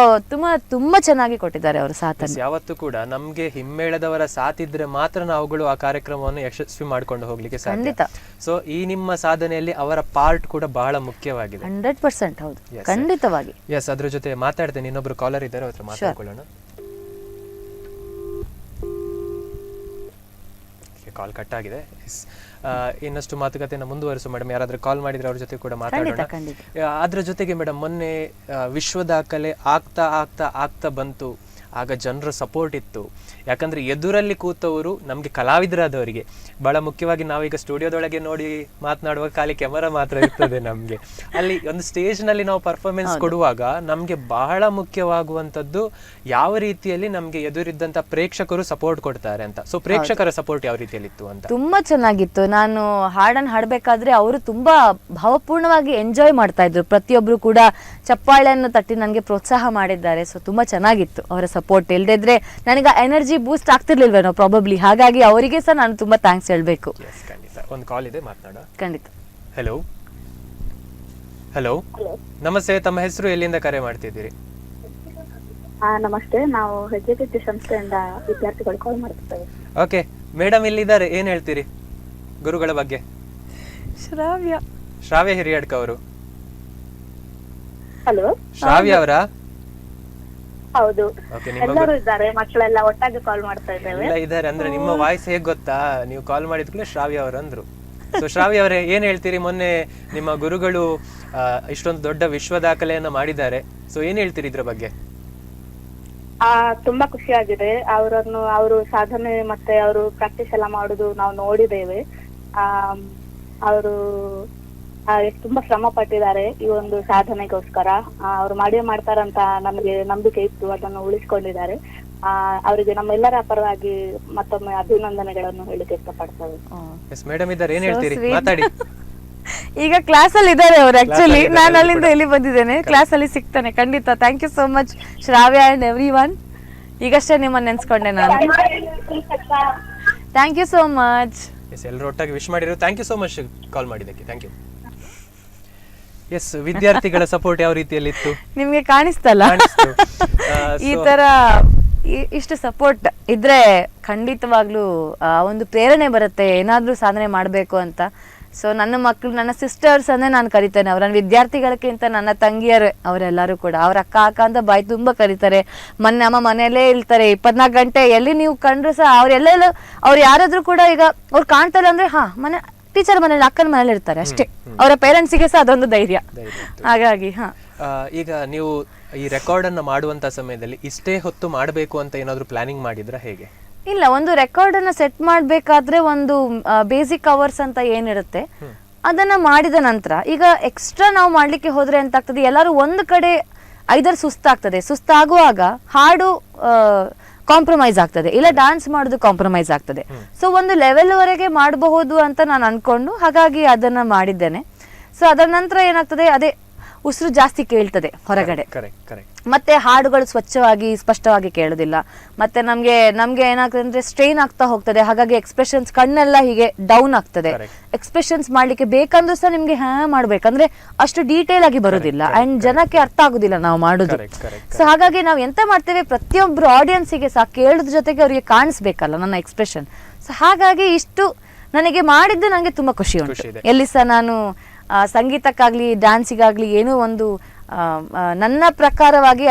S2: ತುಂಬಾ ಚೆನ್ನಾಗಿ ಕೊಟ್ಟಿದ್ದಾರೆ ಅವರು ಸಾಥ್.
S1: ಯಾವತ್ತೂ ಕೂಡ ನಮ್ಗೆ ಹಿಮ್ಮೇಳದವರ ಸಾಥ್ ಇದ್ರೆ ಮಾತ್ರ ನಾವುಗಳು ಆ ಕಾರ್ಯಕ್ರಮವನ್ನು ಯಶಸ್ವಿ ಮಾಡ್ಕೊಂಡು ಹೋಗ್ಲಿಕ್ಕೆ ಸಾಧ್ಯ. ಸೊ ಈ ನಿಮ್ಮ ಸಾಧನೆಯಲ್ಲಿ ಅವರ ಪಾರ್ಟ್ ಕೂಡ ಬಹಳ ಮುಖ್ಯವಾಗಿದೆ.
S2: 100% ಹೌದು, ಖಂಡಿತವಾಗಿ.
S1: ಎಸ್, ಅದ್ರ ಜೊತೆ ಮಾತಾಡ್ತೇನೆ. ಇನ್ನೊಬ್ರು ಕಾಲರ್ ಇದ್ದಾರೆ, ಅವ್ರ ಮಾತಾಡ್ಕೊಳ್ಳೋಣ. ಕಾಲ್ ಕಟ್ ಆಗಿದೆ. ಇನ್ನಷ್ಟು ಮಾತುಕತೆಯನ್ನು ಮುಂದುವರಿಸು ಮೇಡಮ್. ಯಾರಾದ್ರೂ ಕಾಲ್ ಮಾಡಿದ್ರೆ ಅವ್ರ ಜೊತೆ ಕೂಡ ಮಾತಾಡೋಣ. ಅದ್ರ ಜೊತೆಗೆ ಮೇಡಮ್, ಮೊನ್ನೆ ವಿಶ್ವ ದಾಖಲೆ ಆಗ್ತಾ ಬಂತು. ಆಗ ಜನರ ಸಪೋರ್ಟ್ ಇತ್ತು. ಯಾಕಂದ್ರೆ ಎದುರಲ್ಲಿ ಕೂತವರು ನಮ್ಗೆ ಕಲಾವಿದರಾದವರಿಗೆ ಬಹಳ ಮುಖ್ಯವಾಗಿ ನಾವೀಗ ಸ್ಟುಡಿಯೋದೊಳಗೆ ನೋಡಿ ಮಾತನಾಡುವಾಗ ಖಾಲಿ ಕ್ಯಾಮರಾ ಮಾತ್ರ ಇರ್ತದೆ ನಮ್ಗೆ. ಅಲ್ಲಿ ಒಂದು ಸ್ಟೇಜ್ ನಲ್ಲಿ ನಾವು ಪರ್ಫಾರ್ಮೆನ್ಸ್ ಕೊಡುವಾಗ ನಮ್ಗೆ ಬಹಳ ಮುಖ್ಯವಾಗುವಂತದ್ದು ಯಾವ ರೀತಿಯಲ್ಲಿ ನಮ್ಗೆ ಎದುರಿದ್ದಂತ ಪ್ರೇಕ್ಷಕರು ಸಪೋರ್ಟ್ ಕೊಡ್ತಾರೆ ಅಂತ. ಸೊ ಪ್ರೇಕ್ಷಕರ ಸಪೋರ್ಟ್ ಯಾವ ರೀತಿಯಲ್ಲಿ ಇತ್ತು ಅಂತ?
S2: ತುಂಬಾ ಚೆನ್ನಾಗಿತ್ತು. ನಾನು ಹಾಡನ್ನು ಹಾಡ್ಬೇಕಾದ್ರೆ ಅವರು ತುಂಬಾ ಭಾವಪೂರ್ಣವಾಗಿ ಎಂಜಾಯ್ ಮಾಡ್ತಾ ಇದ್ರು. ಪ್ರತಿಯೊಬ್ರು ಕೂಡ ಚಪ್ಪಾಳೆಯನ್ನು ತಟ್ಟಿ ನನಗೆ ಪ್ರೋತ್ಸಾಹ ಮಾಡಿದ್ದಾರೆ. ಸೊ ತುಂಬಾ ಚೆನ್ನಾಗಿತ್ತು ಅವರ ಸಪೋರ್ಟ್. ಇಲ್ದಿದ್ರೆ ನನಗೆ ಎನರ್ಜಿ ಬೂಸ್ಟ್ ಆಗ್ತಿರ್ಲಿಲ್ವೇನೋ ಪ್ರಾಬಬ್ಲಿ. ಹಾಗಾಗಿ ಅವರಿಗೆ ಸಹ ನಾನು ತುಂಬಾ ಥ್ಯಾಂಕ್ಸ್ ಹೇಳ್ಬೇಕು.
S1: ಒಂದು ಕಾಲ್ ಇದೆ, ಮಾತನಾಡ.
S2: ಖಂಡಿತ.
S1: ಹಲೋ ಹಲೋ, ನಮಸ್ತೆ. ತಮ್ಮ ಹೆಸರು, ಎಲ್ಲಿಂದ ಕರೆ ಮಾಡ್ತಿದ್ದೀರಿ?
S6: ನಮಸ್ತೆ, ನಾವು ಹೆಜ್ಜೆಗೆಜ್ಜೆ ಸಂಸ್ಥೆಯಿಂದ ವಿದ್ಯಾರ್ಥಿಗಳು ಕಾಲ್ ಮಾಡ್ತಿದ್ದೇವೆ.
S1: ಓಕೆ ಮೇಡಮ್, ಇಲ್ಲಿದ್ದಾರೆ. ಏನ್ ಹೇಳ್ತೀರಿ ಗುರುಗಳ ಬಗ್ಗೆ? ಶ್ರಾವ್ಯ ಹಿರಿಯಡ್ಕ ಅವರು.
S6: ಹಲೋ,
S1: ಶ್ರಾವ್ಯ ಅವರ?
S6: ಹೌದು, ಎಲ್ಲರೂ ಇದ್ದಾರೆ, ಮಕ್ಕಳೆಲ್ಲ ಒಟ್ಟಾಗಿ ಕಾಲ್ ಮಾಡ್ತಾ ಇದ್ದೇವೆ.
S1: ಎಲ್ಲ ಇದ್ದಾರೆ ಅಂದ್ರೆ ನಿಮ್ಮ ವಾಯ್ಸ್ ಹೇಗ್ ಗೊತ್ತಾ? ನೀವು ಕಾಲ್ ಮಾಡಿದ ಕೂಡಲೇ ಶ್ರಾವ್ಯ ಅವರು ಅಂದ್ರು. ಸೊ ಶ್ರಾವ್ಯ ಅವರೇ, ಏನ್ ಹೇಳ್ತೀರಿ? ಮೊನ್ನೆ ನಿಮ್ಮ ಗುರುಗಳು ಇಷ್ಟೊಂದು ದೊಡ್ಡ ವಿಶ್ವ ದಾಖಲೆಯನ್ನ ಮಾಡಿದ್ದಾರೆ. ಸೊ ಏನ್ ಹೇಳ್ತೀರಿ ಇದ್ರ ಬಗ್ಗೆ?
S6: ತುಂಬಾ ಖುಷಿ ಆಗಿದೆ. ಅವರು ಸಾಧನೆ ಮತ್ತೆ ಅವರು ಪ್ರಾಕ್ಟೀಸ್ ಎಲ್ಲ ಮಾಡುದು ನಾವು ನೋಡಿದ್ದೇವೆ. ಅವರು ತುಂಬಾ ಶ್ರಮ ಪಟ್ಟಿದ್ದಾರೆ ಈ ಒಂದು ಸಾಧನೆಗೋಸ್ಕರ. ಅವ್ರು ಮಾಡ್ತಾರಂತ ನಮಗೆ ನಂಬಿಕೆ ಇತ್ತು, ಅದನ್ನು ಉಳಿಸ್ಕೊಂಡಿದ್ದಾರೆ. ಅವರಿಗೆ ನಮ್ಮೆಲ್ಲರ ಪರವಾಗಿ ಮತ್ತೊಮ್ಮೆ ಅಭಿನಂದನೆಗಳನ್ನು ಹೇಳಿಕ್ಕೆ ಇಷ್ಟಪಡ್ತೇವೆ.
S1: ಮೇಡಮ್ ಇದ್ದಾರೆ, ಏನ್ ಹೇಳ್ತೀರಿ? ಮಾತಾಡಿ.
S2: ಈಗ ಕ್ಲಾಸ್ ಅಲ್ಲಿ ಇದ್ದಾರೆ ಅವ್ರು. ಆಕ್ಚುಲಿ ನಾನು ಅಲ್ಲಿಂದ ಇಲ್ಲಿ ಬಂದಿದ್ದೇನೆ, ಕ್ಲಾಸ್ ಅಲ್ಲಿ ಸಿಗ್ತಾನೆ ಖಂಡಿತ. Thank you so much Shravya and everyone. ಈಗಷ್ಟೇ ನಿಮ್ಮನ್ನ ನೆನ್ಸ್ಕೊಂಡೆ ನಾನು. Thank you so much.
S1: ಎಲ್ಲರೂ ಒಟ್ಟಾಗಿ ವಿಶ್ ಮಾಡಿರೋ. Thank you so much call ಮಾಡಿದ್ದಕ್ಕೆ. Thank you. ಎಸ್, ವಿದ್ಯಾರ್ಥಿಗಳ ಸಪೋರ್ಟ್ ಯಾವ ರೀತಿಯಲ್ಲಿ ಇತ್ತು
S2: ನಿಮ್ಗೆ ಕಾಣಿಸ್ತಲ್ಲ? ಈ ತರ ಇಷ್ಟು ಸಪೋರ್ಟ್ ಇದ್ರೆ ಖಂಡಿತವಾಗ್ಲೂ ಒಂದು ಪ್ರೇರಣೆ ಬರುತ್ತೆ ಏನಾದ್ರೂ ಸಾಧನೆ ಮಾಡ್ಬೇಕು ಅಂತ. ಸೊ ನನ್ನ ಮಕ್ಕಳು, ನನ್ನ ಸಿಸ್ಟರ್ಸ್ ಅನ್ನೇ ನಾನು ಕರಿತೇನೆ. ಅವ್ರ ವಿದ್ಯಾರ್ಥಿಗಳಕ್ಕಿಂತ ನನ್ನ ತಂಗಿಯರು ಅವರೆಲ್ಲರೂ ಕೂಡ ಅವ್ರ ಅಕ್ಕ ಅಂತ ಬಾಯಿ ತುಂಬಾ ಕರೀತಾರೆ. ಅಮ್ಮ ಮನೆಯಲ್ಲೇ ಇರ್ತಾರೆ 24 ಗಂಟೆ. ಎಲ್ಲಿ ನೀವು ಕಂಡ್ರು ಸಹ ಅವ್ರೆಲ್ಲೆಲ್ಲ ಅವ್ರು ಯಾರಾದ್ರೂ ಕೂಡ ಈಗ ಅವ್ರು ಕಾಣ್ತಾರೆ ಅಂದ್ರೆ ಮನೆ ಟೀಚರ್ ಮನೇಲಿ, ಅಕ್ಕನ ಮನೇಲಿ ಇರ್ತಾರೆ ಅಷ್ಟೇ. ಅವರ ಪೇರೆಂಟ್ಸಿಗೆ ಸಹ ಅದೊಂದು ಧೈರ್ಯ. ಹಾಗಾಗಿ
S1: ಈಗ ನೀವು ಈ ರೆಕಾರ್ಡ್ ಅನ್ನ ಮಾಡುವಂತ ಸಮಯದಲ್ಲಿ ಇಷ್ಟೇ ಹೊತ್ತು ಮಾಡಬೇಕು ಅಂತ ಏನಾದ್ರು ಪ್ಲಾನಿಂಗ್ ಮಾಡಿದ್ರ ಹೇಗೆ?
S2: ಇಲ್ಲ, ಒಂದು ರೆಕಾರ್ಡ್ ಅನ್ನ ಸೆಟ್ ಮಾಡ್ಬೇಕಾದ್ರೆ ಒಂದು ಬೇಸಿಕ್ ಅವರ್ಸ್ ಅಂತ ಏನಿರುತ್ತೆ ಅದನ್ನ ಮಾಡಿದ ನಂತರ ಈಗ ಎಕ್ಸ್ಟ್ರಾ ನಾವು ಮಾಡ್ಲಿಕ್ಕೆ ಹೋದ್ರೆ ಎಂತ ಆಗ್ತದೆ, ಎಲ್ಲರೂ ಒಂದು ಕಡೆ ಐದರ್ ಸುಸ್ತಾಗುವಾಗ ಹಾಡು ಕಾಂಪ್ರಮೈಸ್ ಆಗ್ತದೆ, ಇಲ್ಲ ಡ್ಯಾನ್ಸ್ ಮಾಡೋದು ಕಾಂಪ್ರಮೈಸ್ ಆಗ್ತದೆ. ಸೊ ಒಂದು ಲೆವೆಲ್ ವರೆಗೆ ಮಾಡಬಹುದು ಅಂತ ನಾನು ಅನ್ಕೊಂಡು ಹಾಗಾಗಿ ಅದನ್ನ ಮಾಡಿದ್ದೇನೆ. ಸೊ ಅದರ ನಂತರ ಏನಾಗ್ತದೆ, ಅದೇ ಉಸಿರು ಜಾಸ್ತಿ ಕೇಳ್ತದೆ ಹೊರಗಡೆ, ಮತ್ತೆ ಹಾಡುಗಳು ಸ್ವಚ್ಛವಾಗಿ ಸ್ಪಷ್ಟವಾಗಿ ಕೇಳೋದಿಲ್ಲ. ಮತ್ತೆ ನಮ್ಗೆ ಏನಾಗ್ತದೆ ಅಂದ್ರೆ ಸ್ಟ್ರೈನ್ ಆಗ್ತಾ ಹೋಗ್ತದೆ. ಹಾಗಾಗಿ ಎಕ್ಸ್ಪ್ರೆಷನ್ಸ್ ಕಣ್ಣೆಲ್ಲ ಹೀಗೆ ಡೌನ್ ಆಗ್ತದೆ. ಎಕ್ಸ್ಪ್ರೆಷನ್ಸ್ ಮಾಡ್ಲಿಕ್ಕೆ ಬೇಕಂದ್ರೂ ಸಹ ನಿಮ್ಗೆ ಮಾಡ್ಬೇಕಂದ್ರೆ ಅಷ್ಟು ಡೀಟೇಲ್ ಆಗಿ ಬರೋದಿಲ್ಲ ಅಂಡ್ ಜನಕ್ಕೆ ಅರ್ಥ ಆಗುದಿಲ್ಲ ನಾವು ಮಾಡುದು. ಸೊ ಹಾಗಾಗಿ ನಾವು ಎಂತ ಮಾಡ್ತೇವೆ, ಪ್ರತಿಯೊಬ್ರು ಆಡಿಯನ್ಸಿಗೆ ಸಹ ಕೇಳೋದ್ರ ಜೊತೆಗೆ ಅವ್ರಿಗೆ ಕಾಣಿಸ್ಬೇಕಲ್ಲ ನನ್ನ ಎಕ್ಸ್ಪ್ರೆಷನ್. ಸೊ ಹಾಗಾಗಿ ಇಷ್ಟು ನನಗೆ ಮಾಡಿದ್ದು ನಂಗೆ ತುಂಬಾ ಖುಷಿ ಉಂಟು. ಎಲ್ಲಿ ಸಹ ನಾನು ಸಂಗೀತಕ್ಕಾಗ್ಲಿ ಡ್ಯಾನ್ಸಿಗಾಗ್ಲಿ ಏನೋ ಒಂದು ನನ್ನ ಪ್ರಕಾರವಾಗಿ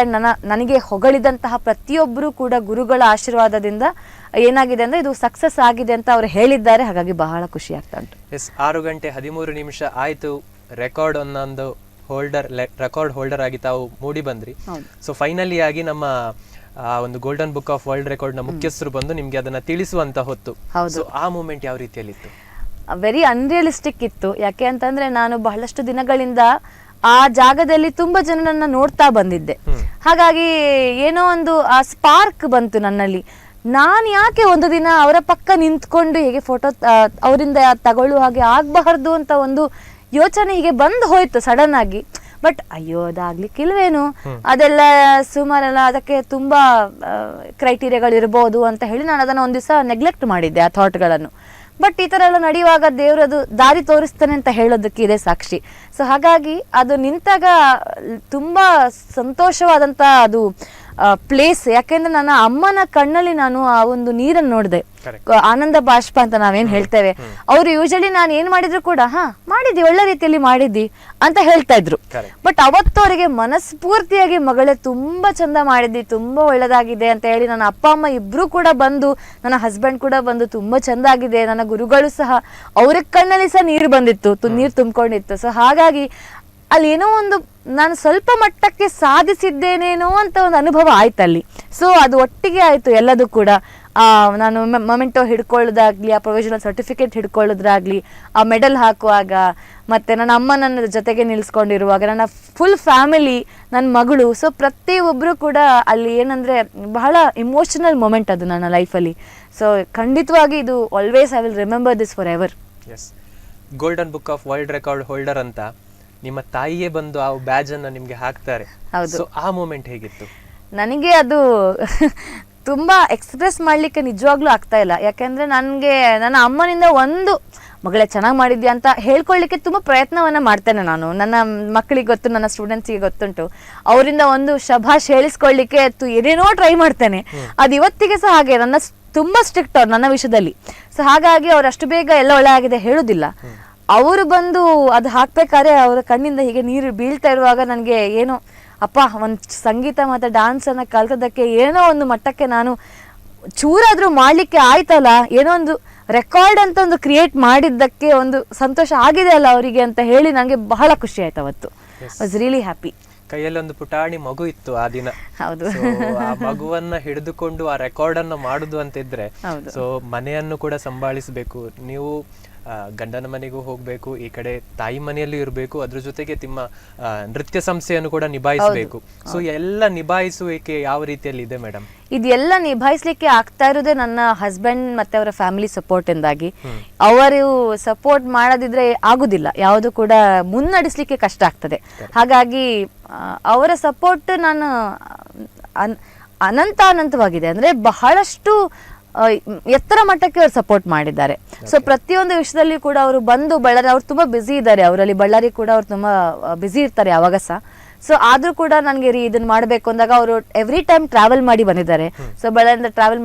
S2: ನನಗೆ ಹೊಗಳಿದಂತಹ ಪ್ರತಿಯೊಬ್ಬರು ಕೂಡ ಗುರುಗಳ ಆಶೀರ್ವಾದದಿಂದ ಏನಾಗಿದೆ ಅಂದ್ರೆ ಇದು ಸಕ್ಸಸ್ ಆಗಿದೆ ಅಂತ ಅವ್ರು ಹೇಳಿದ್ದಾರೆ. ಹಾಗಾಗಿ ಬಹಳ ಖುಷಿ ಆಗ್ತಾ ಉಂಟು.
S1: 6:13 ಆಯ್ತು. ರೆಕಾರ್ಡ್ ಒಂದೊಂದು ರೆಕಾರ್ಡ್ ಹೋಲ್ಡರ್ ಆಗಿ ತಾವು ಮೂಡಿ ಬಂದ್ರಿ. ಸೊ ಫೈನಲಿ ಆಗಿ ನಮ್ಮ ಒಂದು golden book of world record ನ ಮುಖ್ಯಸ್ಥರು ಬಂದು ನಿಮ್ಗೆ ಅದನ್ನ ತಿಳಿಸುವಂತ ಹೊತ್ತು. ಸೊ ಆ ಮೂಮೆಂಟ್ ಯಾವ ರೀತಿಯಲ್ಲಿ ಇತ್ತು?
S2: ವೆರಿ ಅನ್ರಿಯಲಿಸ್ಟಿಕ್ ಇತ್ತು. ಯಾಕೆ ಅಂತಂದ್ರೆ ನಾನು ಬಹಳಷ್ಟು ದಿನಗಳಿಂದ ಆ ಜಾಗದಲ್ಲಿ ತುಂಬಾ ಜನರನ್ನ ನೋಡ್ತಾ ಬಂದಿದ್ದೆ. ಹಾಗಾಗಿ ಏನೋ ಒಂದು ಆ ಸ್ಪಾರ್ಕ್ ಬಂತು ನನ್ನಲ್ಲಿ. ನಾನು ಯಾಕೆ ಒಂದು ದಿನ ಅವರ ಪಕ್ಕ ನಿಂತ್ಕೊಂಡು ಹೇಗೆ ಫೋಟೋ ಅವರಿಂದ ತಗೊಳ್ಳುವ ಹಾಗೆ ಆಗ್ಬಾರ್ದು ಅಂತ ಒಂದು ಯೋಚನೆ ಹೀಗೆ ಬಂದು ಹೋಯ್ತು ಸಡನ್ ಆಗಿ. ಬಟ್ ಅಯ್ಯೋ ಅದಾಗ್ಲಿಕ್ಕಿಲ್ವೇನು, ಅದೆಲ್ಲ ಸುಮಾರೆಲ್ಲ ಅದಕ್ಕೆ ತುಂಬಾ ಕ್ರೈಟೀರಿಯಾಗಳು ಇರ್ಬೋದು ಅಂತ ಹೇಳಿ ನಾನು ಅದನ್ನ ಒಂದ್ ದಿವಸ ನೆಗ್ಲೆಕ್ಟ್ ಮಾಡಿದ್ದೆ ಆ ಥಾಟ್ಗಳನ್ನು. ಬಟ್ ಈ ತರ ಎಲ್ಲ ನಡೆಯುವಾಗ ದೇವರದು ದಾರಿ ತೋರಿಸ್ತಾನೆ ಅಂತ ಹೇಳೋದಕ್ಕೆ ಇದೆ ಸಾಕ್ಷಿ. ಸೊ ಹಾಗಾಗಿ ಅದು ನಿಂತಾಗ ತುಂಬಾ ಸಂತೋಷವಾದಂತ ಅದು ಪ್ಲೇಸ್. ಯಾಕೆಂದ್ರೆ ನನ್ನ ಅಮ್ಮನ ಕಣ್ಣಲ್ಲಿ ನಾನು ಆ ಒಂದು ನೀರನ್ನು ನೋಡಿದೆ, ಆನಂದ ಬಾಷ್ಪ ಅಂತ ನಾವೇನ್ ಹೇಳ್ತೇವೆ. ಅವ್ರು ಯೂಶಲಿ ನಾನು ಏನ್ ಮಾಡಿದ್ರು ಕೂಡ ಮಾಡಿದ್ದಿ, ಒಳ್ಳೆ ರೀತಿಯಲ್ಲಿ ಮಾಡಿದ್ದಿ ಅಂತ ಹೇಳ್ತಾ ಇದ್ರು. ಬಟ್ ಅವತ್ತು ಅವರಿಗೆ ಮನಸ್ಫೂರ್ತಿಯಾಗಿ ಮಗಳೇ ತುಂಬಾ ಚಂದ ಮಾಡಿದ್ದಿ, ತುಂಬಾ ಒಳ್ಳೇದಾಗಿದೆ ಅಂತ ಹೇಳಿ ನನ್ನ ಅಪ್ಪ ಅಮ್ಮ ಇಬ್ರು ಕೂಡ ಬಂದು, ನನ್ನ ಹಸ್ಬೆಂಡ್ ಕೂಡ ಬಂದು ತುಂಬಾ ಚಂದ ಆಗಿದೆ, ನನ್ನ ಗುರುಗಳು ಸಹ ಅವ್ರ ಕಣ್ಣಲ್ಲಿ ಸಹ ನೀರು ಬಂದಿತ್ತು, ನೀರು ತುಂಬಿಕೊಂಡಿತ್ತು. ಸೊ ಹಾಗಾಗಿ ಅಲ್ಲಿ ಏನೋ ಒಂದು ನಾನು ಸ್ವಲ್ಪ ಮಟ್ಟಕ್ಕೆ ಸಾಧಿಸಿದ್ದೇನೇನೋ ಅಂತ ಒಂದು ಅನುಭವ ಆಯ್ತು ಅಲ್ಲಿ. ಸೊ ಅದು ಒಟ್ಟಿಗೆ ಆಯ್ತು ಎಲ್ಲದೂ ಕೂಡ. ನಾನು ಮೊಮೆಂಟೋ ಹಿಡ್ಕೊಳ್ಳೋದಾಗ್ಲಿ, ಆ ಪ್ರೊವಿಷನಲ್ ಸರ್ಟಿಫಿಕೇಟ್ ಹಿಡ್ಕೊಳ್ಳೋದಾಗ್ಲಿ, ಆ ಮೆಡಲ್ ಹಾಕುವಾಗ, ಮತ್ತೆ ನನ್ನ ಅಮ್ಮ ನನ್ನ ಜೊತೆಗೆ ನಿಲ್ಸ್ಕೊಂಡಿರುವಾಗ, ನನ್ನ ಫುಲ್ ಫ್ಯಾಮಿಲಿ, ನನ್ನ ಮಗಳು. ಸೊ ಪ್ರತಿಯೊಬ್ಬರು ಕೂಡ ಅಲ್ಲಿ ಏನಂದ್ರೆ ಬಹಳ ಇಮೋಷನಲ್ ಮೊಮೆಂಟ್ ಅದು ನನ್ನ ಲೈಫಲ್ಲಿ. ಸೊ ಖಂಡಿತವಾಗಿ ಇದು always I will remember this for ever.
S1: Golden book of world record holder ಅಂತ ನಿಮ್ಮ ತಾಯಿಯೇ ಬಂದು ಆ ಬ್ಯಾಜ್ ಅನ್ನ ನಿಮ್ಗೆ ಹಾಕ್ತಾರೆ. ಸೊ ಆ ಮೂಮೆಂಟ್ ಹೇಗಿತ್ತು?
S2: ನನಗೆ ಅದು ತುಂಬಾ ಎಕ್ಸ್ಪ್ರೆಸ್ ಮಾಡ್ಲಿಕ್ಕೆ ನಿಜವಾಗ್ಲೂ ಆಗ್ತಾ ಇಲ್ಲ. ಯಾಕಂದ್ರೆ ನನ್ಗೆ ನನ್ನ ಅಮ್ಮನಿಂದ ಒಂದು ಮಗಳೇ ಚೆನ್ನಾಗಿ ಮಾಡಿದ್ಯಾ ಅಂತ ಹೇಳ್ಕೊಳ್ಳಿಕ್ಕೆ ತುಂಬಾ ಪ್ರಯತ್ನವನ್ನ ಮಾಡ್ತೇನೆ ನಾನು. ನನ್ನ ಮಕ್ಕಳಿಗೆ ಗೊತ್ತು, ನನ್ನ ಸ್ಟೂಡೆಂಟ್ಸ್ಗೆ ಗೊತ್ತುಂಟು. ಅವರಿಂದ ಒಂದು ಶಭಾಷ್ ಹೇಳಿಸ್ಕೊಳ್ಳಿಕ್ಕೆ ಏನೇನೋ ಟ್ರೈ ಮಾಡ್ತೇನೆ. ಅದು ಇವತ್ತಿಗೆ ಸಹ ಹಾಗೆ. ನನ್ನ ತುಂಬಾ ಸ್ಟ್ರಿಕ್ಟ್ ಅವ್ರು ನನ್ನ ವಿಷಯದಲ್ಲಿ. ಸೊ ಹಾಗಾಗಿ ಅವ್ರು ಅಷ್ಟು ಬೇಗ ಎಲ್ಲ ಒಳ್ಳೆ ಆಗಿದೆ ಹೇಳುದಿಲ್ಲ. ಅವರು ಬಂದು ಅದು ಹಾಕ್ಬೇಕಾದ್ರೆ ಅವರ ಕಣ್ಣಿಂದ ಹೀಗೆ ನೀರು ಬೀಳ್ತಾ ಇರುವಾಗ ನನಗೆ ಏನೋ ಅಪ್ಪ, ಒಂದು ಸಂಗೀತ ಮತ್ತೆ ಡ್ಯಾನ್ಸ್ ಅನ್ನ ಕಲ್ತದಕ್ಕೆ ಏನೋ ಒಂದು ಮಟ್ಟಕ್ಕೆ ನಾನು ಚೂರಾದ್ರೂ ಮಾಡ್ಲಿಕ್ಕೆ ಆಯ್ತಲ್ಲ, ಏನೋ ಒಂದು ರೆಕಾರ್ಡ್ ಅಂತ ಒಂದು ಕ್ರಿಯೇಟ್ ಮಾಡಿದ್ದಕ್ಕೆ ಒಂದು ಸಂತೋಷ ಆಗಿದೆ ಅಲ್ಲ ಅವರಿಗೆ ಅಂತ ಹೇಳಿ ನನಗೆ ಬಹಳ ಖುಷಿ ಆಯ್ತು ಅವತ್ತು. Was really happy.
S1: ಕೈಯಲ್ಲಿ ಒಂದು ಪುಟಾಣಿ ಮಗು ಇತ್ತು ಆ ದಿನ.
S2: ಹೌದು.
S1: So, ಆ ಮಗುವನ್ನ ಹಿಡಿದುಕೊಂಡು ಆ ರೆಕಾರ್ಡ್ ಅನ್ನ ಮಾಡುದು ಅಂತ ಇದ್ರೆ, ಸೊ ಮನೆಯನ್ನು ಕೂಡ ಸಂಭಾಳಿಸಬೇಕು ನೀವು, ಗಂಡನ ಮನೆಗೂ ಹೋಗ್ಬೇಕು, ಈ ಕಡೆ ತಾಯಿ ಮನೆಯಲ್ಲೂ ಇರಬೇಕು, ಅದ್ರ ಜೊತೆಗೆ ನಿಮ್ಮ ನೃತ್ಯ ಸಂಸ್ಥೆಯನ್ನು ಕೂಡ ನಿಭಾಯಿಸಬೇಕು. ಸೊ ಎಲ್ಲ ನಿಭಾಯಿಸುವಿಕೆ ಯಾವ ರೀತಿಯಲ್ಲಿ ಇದೆ ಮೇಡಮ್?
S2: ಇದೆಲ್ಲ ನಿಭಾಯಿಸ್ಲಿಕ್ಕೆ ಆಗ್ತಾ ಇರೋದೇ ನನ್ನ ಹಸ್ಬೆಂಡ್ ಮತ್ತೆ ಅವರ ಫ್ಯಾಮಿಲಿ ಸಪೋರ್ಟ್ ಇಂದಾಗಿ. ಅವರು ಸಪೋರ್ಟ್ ಮಾಡದಿದ್ರೆ ಆಗುದಿಲ್ಲ, ಯಾವುದು ಕೂಡ ಮುನ್ನಡೆಸ್ಲಿಕ್ಕೆ ಕಷ್ಟ ಆಗ್ತದೆ. ಹಾಗಾಗಿ ಅವರ ಸಪೋರ್ಟ್ ನಾನು ಅನಂತವಾಗಿದೆ, ಅಂದ್ರೆ ಬಹಳಷ್ಟು ಎತ್ತರ ಮಟ್ಟಕ್ಕೆ ಅವ್ರು ಸಪೋರ್ಟ್ ಮಾಡಿದ್ದಾರೆ. ಸೊ ಪ್ರತಿಯೊಂದು ವಿಷಯದಲ್ಲಿ ಕೂಡ ಅವರು ಬಂದು ಬಳ್ಳಾರಿ, ಅವ್ರು ತುಂಬಾ ಬ್ಯುಸಿ ಇದ್ದಾರೆ, ಅವರಲ್ಲಿ ಬಳ್ಳಾರಿ ಕೂಡ ಅವ್ರು ತುಂಬಾ ಬ್ಯುಸಿ ಇರ್ತಾರೆ ಯಾವಾಗ ಸಹ. ಸೊ ಆದ್ರೂ ಕೂಡ ನನಗೆ ಇದನ್ನ ಮಾಡಬೇಕು ಅಂದಾಗ ಅವರು ಎವ್ರಿ ಟೈಮ್ ಟ್ರಾವೆಲ್ ಮಾಡಿ ಬಂದಿದ್ದಾರೆ. ಸೊ ಬಳ್ಳಾರಿಯಿಂದ ಟ್ರಾವೆಲ್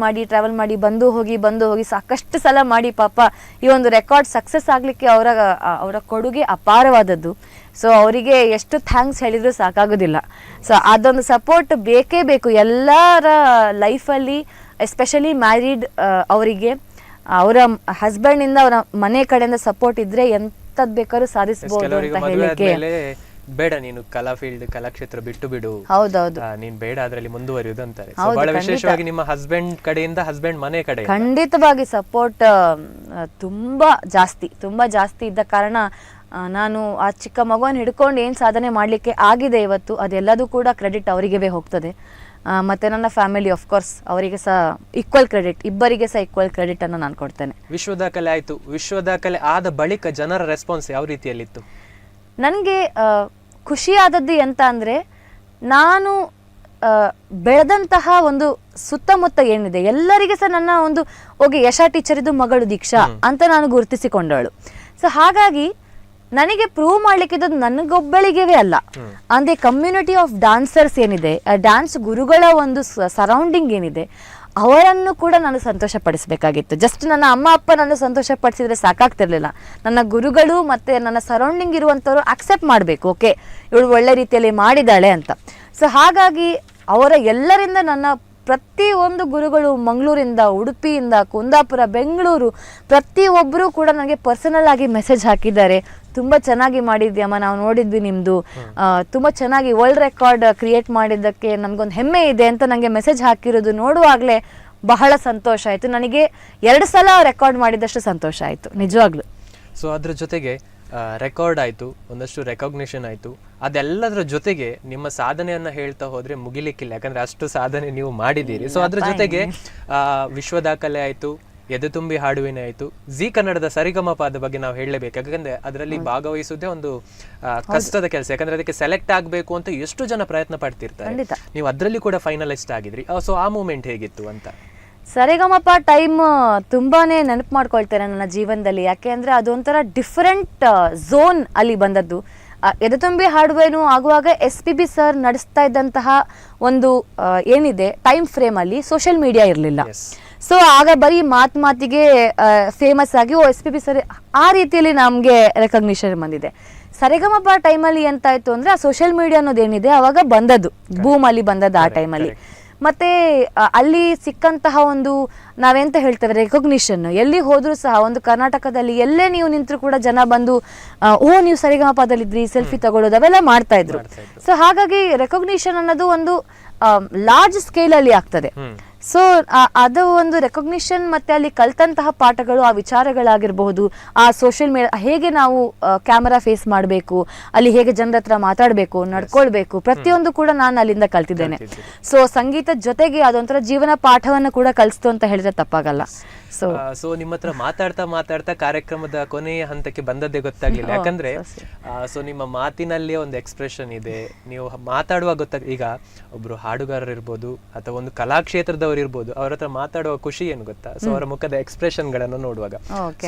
S2: ಮಾಡಿ ಬಂದು ಹೋಗಿ ಸಾಕಷ್ಟು ಸಲ ಮಾಡಿ ಪಾಪ ಈ ಒಂದು ರೆಕಾರ್ಡ್ ಸಕ್ಸಸ್ ಆಗ್ಲಿಕ್ಕೆ ಅವರ ಕೊಡುಗೆ ಅಪಾರವಾದದ್ದು. ಸೊ ಅವರಿಗೆ ಎಷ್ಟು ಥ್ಯಾಂಕ್ಸ್ ಹೇಳಿದ್ರು ಸಾಕಾಗೋದಿಲ್ಲ. ಸೊ ಅದೊಂದು ಸಪೋರ್ಟ್ ಬೇಕೇ ಬೇಕು ಎಲ್ಲರ ಲೈಫಲ್ಲಿ, ಎಸ್ಪೆಷಲಿ ಮ್ಯಾರಿಡ್ ಅವರಿಗೆ ಅವರ ಹಸ್ಬೆಂಡ್ ಇಂದ ಅವರ ಮನೆ ಕಡೆಯಿಂದ ಸಪೋರ್ಟ್ ಇದ್ರೆ ಎಂತದ್ ಬೇಕಾದ್ರೂ ಸಾಧಿಸಬಹುದು ಅಂತ ಹೇಳಿಕ್ಕೆ.
S1: ಬೇಡ ನೀನು ಕಲಾ ಫೀಲ್ಡ್, ಕಲಾಕ್ಷೇತ್ರ ಬಿಟ್ಟು ಬಿಡು,
S2: ಹೌದೌದು,
S1: ನೀನ್ ಬೇಡ ಅದ್ರಲ್ಲಿ ಮುಂದುವರಿಯುವುದು ಅಂತಾರೆ. ಬಹಳ ವಿಶೇಷವಾಗಿ ನಿಮ್ಮ ಹಸ್ಬೆಂಡ್ ಕಡೆಯಿಂದ, ಹಸ್ಬೆಂಡ್ ಮನೆ ಕಡೆ
S2: ಖಂಡಿತವಾಗಿ ಸಪೋರ್ಟ್ ತುಂಬಾ ಜಾಸ್ತಿ ಇದ್ದ ಕಾರಣ ನಾನು ಆ ಚಿಕ್ಕ ಮಗುವನ್ನು ಹಿಡ್ಕೊಂಡು ಏನ್ ಸಾಧನೆ ಮಾಡ್ಲಿಕ್ಕೆ ಆಗಿದೆ ಇವತ್ತು, ಅದೆಲ್ಲದೂ ಕೂಡ ಕ್ರೆಡಿಟ್ ಅವರಿಗೇ ಹೋಗ್ತದೆ. ಮತ್ತೆ ನನ್ನ ಫ್ಯಾಮಿಲಿ ಆಫ್ ಕೋರ್ಸ್ ಅವರಿಗೆ ಸಹ ಈಕ್ವಲ್ ಕ್ರೆಡಿಟ್, ಇಬ್ಬರಿಗೆ ಸಹ ಈಕ್ವಲ್ ಕ್ರೆಡಿಟ್ ಅನ್ನು ನಾನು ಕೊಡ್ತೇನೆ.
S1: ವಿಶ್ವ ದಾಖಲೆ ಆಯ್ತು, ವಿಶ್ವ ದಾಖಲೆ ಆದ ಬಳಿಕ ಜನರ ರೆಸ್ಪಾನ್ಸ್ ಯಾವ ರೀತಿಯಲ್ಲಿತ್ತು?
S2: ನನಗೆ ಖುಷಿ ಆದದ್ದು ಎಂತ ಅಂದ್ರೆ, ನಾನು ಬೆಳೆದಂತಹ ಒಂದು ಸುತ್ತಮುತ್ತ ಏನಿದೆ ಎಲ್ಲರಿಗೆ ಸಹ ನನ್ನ ಒಂದು ಯಶಾ ಟೀಚರ್ ಇದು ಮಗಳು ದೀಕ್ಷಾ ಅಂತ ನಾನು ಗುರುತಿಸಿಕೊಂಡವಳು. ಸೊ ಹಾಗಾಗಿ ನನಗೆ ಪ್ರೂವ್ ಮಾಡ್ಲಿಕ್ಕಿದ್ದು ನನಗೊಬ್ಬಳಿಗೆ ಅಲ್ಲ, ಅಂದ್ರೆ ಕಮ್ಯುನಿಟಿ ಆಫ್ ಡಾನ್ಸರ್ಸ್ ಏನಿದೆ, ಡ್ಯಾನ್ಸ್ ಗುರುಗಳ ಒಂದು ಸರೌಂಡಿಂಗ್ ಏನಿದೆ, ಅವರನ್ನು ಕೂಡ ನಾನು ಸಂತೋಷ ಪಡಿಸಬೇಕಾಗಿತ್ತು. ಜಸ್ಟ್ ನನ್ನ ಅಮ್ಮ ಅಪ್ಪ ನಾನು ಸಂತೋಷ ಪಡಿಸಿದ್ರೆ ಸಾಕಾಗ್ತಿರ್ಲಿಲ್ಲ, ನನ್ನ ಗುರುಗಳು ಮತ್ತೆ ನನ್ನ ಸರೌಂಡಿಂಗ್ ಇರುವಂತವ್ರು ಅಕ್ಸೆಪ್ಟ್ ಮಾಡಬೇಕು, ಓಕೆ ಇವಳು ಒಳ್ಳೆ ರೀತಿಯಲ್ಲಿ ಮಾಡಿದಾಳೆ ಅಂತ. ಸೊ ಹಾಗಾಗಿ ಅವರ ಎಲ್ಲರಿಂದ ನನ್ನ ಪ್ರತಿಯೊಂದು ಗುರುಗಳು, ಮಂಗಳೂರಿಂದ, ಉಡುಪಿಯಿಂದ, ಕುಂದಾಪುರ, ಬೆಂಗಳೂರು, ಪ್ರತಿಯೊಬ್ಬರು ಕೂಡ ನನಗೆ ಪರ್ಸನಲ್ ಆಗಿ ಮೆಸೇಜ್ ಹಾಕಿದ್ದಾರೆ. ತುಂಬಾ ಚೆನ್ನಾಗಿ ಮಾಡಿದ್ಯಮ್ಮ, ನಾವು ನೋಡಿದ್ವಿ ನಿಮ್ದು, ತುಂಬಾ ಚೆನ್ನಾಗಿ ವರ್ಲ್ಡ್ ರೆಕಾರ್ಡ್ ಕ್ರಿಯೇಟ್ ಮಾಡಿದ್ದಕ್ಕೆ ನಮ್ಗೊಂದು ಹೆಮ್ಮೆ ಇದೆ ಅಂತ ನನಗೆ ಮೆಸೇಜ್ ಹಾಕಿರೋದು ನೋಡುವಾಗಲೇ ಬಹಳ ಸಂತೋಷ ಆಯ್ತು. ನನಗೆ 2 ಸಲ ರೆಕಾರ್ಡ್ ಮಾಡಿದಷ್ಟು ಸಂತೋಷ ಆಯ್ತು ನಿಜವಾಗ್ಲು.
S1: ಸೊ ಅದ್ರ ಜೊತೆಗೆ ರೆಕಾರ್ಡ್ ಆಯ್ತು, ಒಂದಷ್ಟು ರೆಕಾಗ್ನಿಷನ್ ಆಯ್ತು, ಅದೆಲ್ಲದರ ಜೊತೆಗೆ ನಿಮ್ಮ ಸಾಧನೆಯನ್ನ ಹೇಳ್ತಾ ಹೋದ್ರೆ ಮುಗಿಲಿಕ್ಕಿಲ್ಲ, ಯಾಕಂದ್ರೆ ಅಷ್ಟು ಸಾಧನೆ ನೀವು ಮಾಡಿದ್ದೀರಿ. ಸೊ ಅದ್ರ ಜೊತೆಗೆ ವಿಶ್ವ ದಾಖಲೆ ಆಯ್ತು, ಎದೆ ತುಂಬಿ ಹಾಡುವಿನ ಆಯ್ತು, ಜಿ ಕನ್ನಡದ ಸರಿಗಮಪದ ಬಗ್ಗೆ ನಾವು ಹೇಳಲೇಬೇಕು. ಯಾಕಂದ್ರೆ ಅದರಲ್ಲಿ ಭಾಗವಹಿಸುವುದೇ ಒಂದು ಕಷ್ಟದ ಕೆಲಸ, ಯಾಕಂದ್ರೆ ಅದಕ್ಕೆ ಸೆಲೆಕ್ಟ್ ಆಗ್ಬೇಕು ಅಂತ ಎಷ್ಟು ಜನ ಪ್ರಯತ್ನ ಪಡ್ತಿರ್ತಾರೆ, ನೀವು ಅದ್ರಲ್ಲಿ ಕೂಡ ಫೈನಲಿಸ್ಟ್ ಆಗಿದ್ರಿ. ಸೊ ಆ ಮೂಮೆಂಟ್ ಹೇಗಿತ್ತು ಅಂತ?
S2: ಸರಿಗಮಪ ಟೈಮ್ ತುಂಬಾನೇ ನೆನಪು ಮಾಡ್ಕೊಳ್ತೇನೆ ನನ್ನ ಜೀವನದಲ್ಲಿ, ಯಾಕೆ ಅಂದ್ರೆ ಅದೊಂಥರ ಡಿಫರೆಂಟ್ ಝೋನ್ ಅಲ್ಲಿ ಬಂದದ್ದು. ಎದೆ ತುಂಬಿ ಹಾಡುವೇನು ಆಗುವಾಗ SPB ಸರ್ ನಡೆಸ್ತಾ ಇದ್ದಂತಹ ಒಂದು ಏನಿದೆ ಟೈಮ್ ಫ್ರೇಮ್ ಅಲ್ಲಿ ಸೋಷಿಯಲ್ ಮೀಡಿಯಾ ಇರಲಿಲ್ಲ. ಸೊ ಆಗ ಬರೀ ಮಾತಿಗೆ ಫೇಮಸ್ ಆಗಿ SPB ಸರ್ ಆ ರೀತಿಯಲ್ಲಿ ನಮ್ಗೆ ರೆಕಗ್ನಿಷನ್ ಬಂದಿದೆ. ಸರಿಗಮಪ ಟೈಮಲ್ಲಿ ಎಂತಾಯ್ತು ಅಂದ್ರೆ ಆ ಸೋಷಿಯಲ್ ಮೀಡಿಯಾ ಅನ್ನೋದೇನಿದೆ ಅವಾಗ ಬಂದದ್ದು, ಬೂಮ್ ಅಲ್ಲಿ ಬಂದದ್ದು ಆ ಟೈಮಲ್ಲಿ. ಮತ್ತೆ ಅಲ್ಲಿ ಸಿಕ್ಕಂತಹ ಒಂದು ನಾವೆಂತ ಹೇಳ್ತೇವೆ ರೆಕಗ್ನಿಷನ್, ಎಲ್ಲಿ ಹೋದ್ರೂ ಸಹ ಒಂದು ಕರ್ನಾಟಕದಲ್ಲಿ ಎಲ್ಲೇ ನೀವು ನಿಂತರೂ ಕೂಡ ಜನ ಬಂದು ನೀವು ಸರಿಗಮಪದಲ್ಲಿದ್ರಿ, ಸೆಲ್ಫಿ ತಗೊಳ್ಳೋದು ಅವೆಲ್ಲ ಮಾಡ್ತಾ ಇದ್ರು. ಸೊ ಹಾಗಾಗಿ ರೆಕಗ್ನಿಷನ್ ಅನ್ನೋದು ಒಂದು ಲಾರ್ಜ್ ಸ್ಕೇಲ್ ಅಲ್ಲಿ ಆಗ್ತದೆ. ಸೊ ಅದು ಒಂದು ರೆಕಗ್ನಿಷನ್, ಮತ್ತೆ ಅಲ್ಲಿ ಕಲ್ತಂತಹ ಪಾಠಗಳು, ಆ ವಿಚಾರಗಳಾಗಿರಬಹುದು, ಆ ಸೋಷಿಯಲ್ ಮೀಡಿಯಾ ಹೇಗೆ ನಾವು ಕ್ಯಾಮರಾ ಫೇಸ್ ಮಾಡಬೇಕು, ಅಲ್ಲಿ ಹೇಗೆ ಜನರ ಹತ್ರ ಮಾತಾಡಬೇಕು, ನಡ್ಕೊಳ್ಬೇಕು, ಪ್ರತಿಯೊಂದು ಕೂಡ ನಾನು ಅಲ್ಲಿಂದ ಕಲ್ತಿದ್ದೇನೆ. ಸೊ ಸಂಗೀತದ ಜೊತೆಗೆ ಅದೊಂಥರ ಜೀವನ ಪಾಠವನ್ನು ಕೂಡ ಕಲಿಸ್ತು ಅಂತ ಹೇಳಿದ್ರೆ ತಪ್ಪಾಗಲ್ಲ.
S1: ಸೊ ನಿಮ್ಮ ಹತ್ರ ಮಾತಾಡ್ತಾ ಕಾರ್ಯಕ್ರಮದ ಕೊನೆಯ ಹಂತಕ್ಕೆ ಬಂದದ್ದೇ ಗೊತ್ತಾಗ್ಲಿಲ್ಲ, ಯಾಕಂದ್ರೆ ಸೊ ನಿಮ್ಮ ಮಾತಿನಲ್ಲಿ ಒಂದು ಎಕ್ಸ್ಪ್ರೆಷನ್ ಇದೆ, ನೀವು ಮಾತಾಡುವಾಗ ಈಗ ಒಬ್ರು ಹಾಡುಗಾರರು ಇರ್ಬೋದು ಅಥವಾ ಒಂದು ಕಲಾಕ್ಷೇತ್ರದವರು ಇರ್ಬೋದು, ಅವ್ರ ಹತ್ರ ಮಾತಾಡುವ ಖುಷಿ ಏನು ಗೊತ್ತಾ? ಸೊ ಅವರ ಮುಖದ ಎಕ್ಸ್ಪ್ರೆಷನ್ ಗಳನ್ನು ನೋಡುವಾಗ,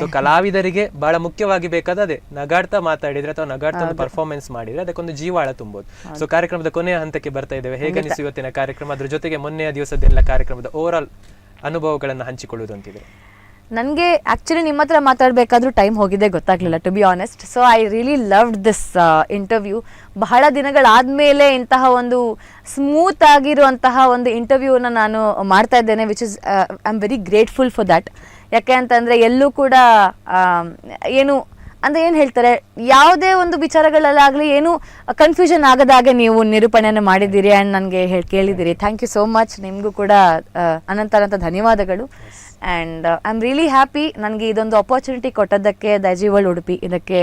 S1: ಸೊ ಕಲಾವಿದರಿಗೆ ಬಹಳ ಮುಖ್ಯವಾಗಿ ಬೇಕಾದ ಅದೇ ನಗಾಡ್ತಾ ಮಾತಾಡಿದ್ರೆ ಅಥವಾ ನಗಾಡ್ತಾ ಒಂದು ಪರ್ಫಾರ್ಮೆನ್ಸ್ ಮಾಡಿದ್ರೆ ಅದಕ್ಕೊಂದು ಜೀವಾಳ ತುಂಬೋದು. ಸೊ ಕಾರ್ಯಕ್ರಮದ ಕೊನೆಯ ಹಂತಕ್ಕೆ ಬರ್ತಾ ಇದ್ದೇವೆ, ಹೇಗೆ ಅನಿಸ್ತು ಇವತ್ತಿನ ಕಾರ್ಯಕ್ರಮ? ಅದ್ರ ಜೊತೆಗೆ ಮೊನ್ನೆಯ ದಿವಸದೆಲ್ಲ ಕಾರ್ಯಕ್ರಮದ ಓವರ್ ಆಲ್ ಅನುಭವಗಳನ್ನು ಹಂಚಿಕೊಳ್ಳುವುದು ಅಂತಿದೆ.
S2: ನನಗೆ ಆಕ್ಚುಲಿ ನಿಮ್ಮ ಹತ್ರ ಮಾತಾಡಬೇಕಾದ್ರೂ ಟೈಮ್ ಹೋಗಿದೆ ಗೊತ್ತಾಗ್ಲಿಲ್ಲ, to be honest. So I really loved this interview. ಬಹಳ ದಿನಗಳಾದ್ಮೇಲೆ ಇಂತಹ ಒಂದು ಸ್ಮೂತ್ ಆಗಿರುವಂತಹ ಒಂದು ಇಂಟರ್ವ್ಯೂನ ನಾನು ಮಾಡ್ತಾ ಇದ್ದೇನೆ, which is I am very grateful for that. ಯಾಕೆ ಅಂತಂದ್ರೆ ಎಲ್ಲೂ ಕೂಡ ಏನು ಅಂದರೆ ಏನು ಹೇಳ್ತಾರೆ, ಯಾವುದೇ ಒಂದು ವಿಚಾರಗಳಲ್ಲಾಗಲಿ ಏನು ಕನ್ಫ್ಯೂಷನ್ ಆಗದಾಗೆ ನೀವು ನಿರೂಪಣೆಯನ್ನು ಮಾಡಿದ್ದೀರಿ ಆ್ಯಂಡ್ ನನಗೆ ಕೇಳಿದ್ದೀರಿ. Thank you so much. ನಿಮಗೂ ಕೂಡ ಅನಂತ ಧನ್ಯವಾದಗಳು. And I am really happy. ನನಗೆ ಇದೊಂದು ಅಪರ್ಚುನಿಟಿ ಕೊಟ್ಟದ್ದಕ್ಕೆ ದೈಜಿ ವರ್ಲ್ಡ್ ಉಡುಪಿ ಇದಕ್ಕೆ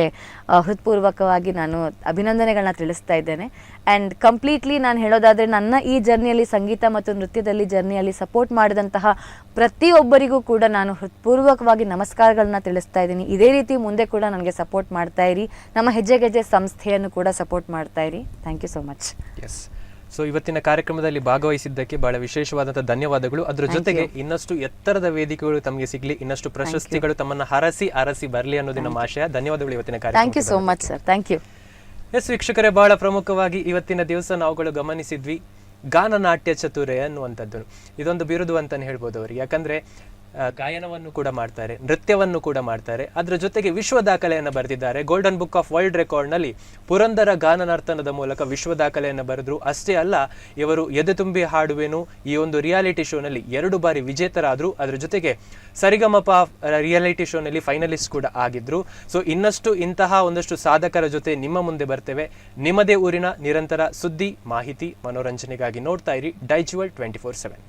S2: ಹೃತ್ಪೂರ್ವಕವಾಗಿ ನಾನು ಅಭಿನಂದನೆಗಳನ್ನ ತಿಳಿಸ್ತಾ ಇದ್ದೇನೆ. ಆ್ಯಂಡ್ ಕಂಪ್ಲೀಟ್ಲಿ ನಾನು ಹೇಳೋದಾದರೆ ನನ್ನ ಈ ಜರ್ನಿಯಲ್ಲಿ, ಸಂಗೀತ ಮತ್ತು ನೃತ್ಯದಲ್ಲಿ ಜರ್ನಿಯಲ್ಲಿ ಸಪೋರ್ಟ್ ಮಾಡಿದಂತಹ ಪ್ರತಿಯೊಬ್ಬರಿಗೂ ಕೂಡ ನಾನು ಹೃತ್ಪೂರ್ವಕವಾಗಿ ನಮಸ್ಕಾರಗಳನ್ನ ತಿಳಿಸ್ತಾ ಇದ್ದೀನಿ. ಇದೇ ರೀತಿ ಮುಂದೆ ಕೂಡ ನನಗೆ ಸಪೋರ್ಟ್ ಮಾಡ್ತಾ ಇರಿ. ನಮ್ಮ ಹೆಜ್ಜೆ ಸಂಸ್ಥೆಯನ್ನು ಕೂಡ ಸಪೋರ್ಟ್ ಮಾಡ್ತಾ ಇರಿ. Thank you so much.
S1: Yes, so ಇವತ್ತಿನ ಕಾರ್ಯಕ್ರಮದಲ್ಲಿ ಭಾಗವಹಿಸಿದ್ದಕ್ಕೆ ಬಹಳ ವಿಶೇಷವಾದಂತಹ ಧನ್ಯವಾದಗಳು. ಅದರ ಜೊತೆಗೆ ಇನ್ನಷ್ಟು ಎತ್ತರದ ವೇದಿಕೆಗಳು ತಮಗೆ ಸಿಗ್ಲಿ, ಇನ್ನಷ್ಟು ಪ್ರಶಸ್ತಿಗಳು ತಮ್ಮನ್ನ ಹರಸಿ ಬರಲಿ ಅನ್ನೋದು ನಮ್ಮ ಆಶಯ. ಧನ್ಯವಾದಗಳು ಇವತ್ತಿನ ಕಾರ್ಯಕ್ರಮ.
S2: Thank you so much sir. Thank you.
S1: Yes ವೀಕ್ಷಕರೇ, ಬಹಳ ಪ್ರಮುಖವಾಗಿ ಇವತ್ತಿನ ದಿವಸ ನಾವುಗಳು ಗಮನಿಸಿದ್ವಿ ಗಾನ ನಾಟ್ಯ ಚತುರೆ ಅನ್ನುವಂಥದ್ದು. ಇದೊಂದು ಬಿರುದು ಅಂತಾನೆ ಹೇಳ್ಬೋದು ಅವರಿಗೆ. ಯಾಕಂದ್ರೆ ಗಾಯನವನ್ನು ಕೂಡ ಮಾಡ್ತಾರೆ, ನೃತ್ಯವನ್ನು ಕೂಡ ಮಾಡ್ತಾರೆ, ಅದರ ಜೊತೆಗೆ ವಿಶ್ವ ದಾಖಲೆಯನ್ನು ಬರೆದಿದ್ದಾರೆ. ಗೋಲ್ಡನ್ ಬುಕ್ ಆಫ್ ವರ್ಲ್ಡ್ ರೆಕಾರ್ಡ್ನಲ್ಲಿ ಪುರಂದರ ಗಾನ ನರ್ತನದ ಮೂಲಕ ವಿಶ್ವ ದಾಖಲೆಯನ್ನು ಬರೆದ್ರು. ಅಷ್ಟೇ ಅಲ್ಲ, ಇವರು ಎದೆ ತುಂಬಿ ಹಾಡುವೆನು ಈ ಒಂದು ರಿಯಾಲಿಟಿ ಶೋನಲ್ಲಿ 2 ಬಾರಿ ವಿಜೇತರಾದರು. ಅದರ ಜೊತೆಗೆ ಸರಿಗಮಪ ರಿಯಾಲಿಟಿ ಶೋನಲ್ಲಿ ಫೈನಲಿಸ್ಟ್ ಕೂಡ ಆಗಿದ್ರು. ಸೊ ಇನ್ನಷ್ಟು ಇಂತಹ ಒಂದಷ್ಟು ಸಾಧಕರ ಜೊತೆ ನಿಮ್ಮ ಮುಂದೆ ಬರ್ತೇವೆ. ನಿಮ್ಮದೇ ಊರಿನ ನಿರಂತರ ಸುದ್ದಿ, ಮಾಹಿತಿ, ಮನೋರಂಜನೆಗಾಗಿ ನೋಡ್ತಾ ಇರಿ ಡೈಜ್ ವರ್ಲ್ಡ್ 24/7.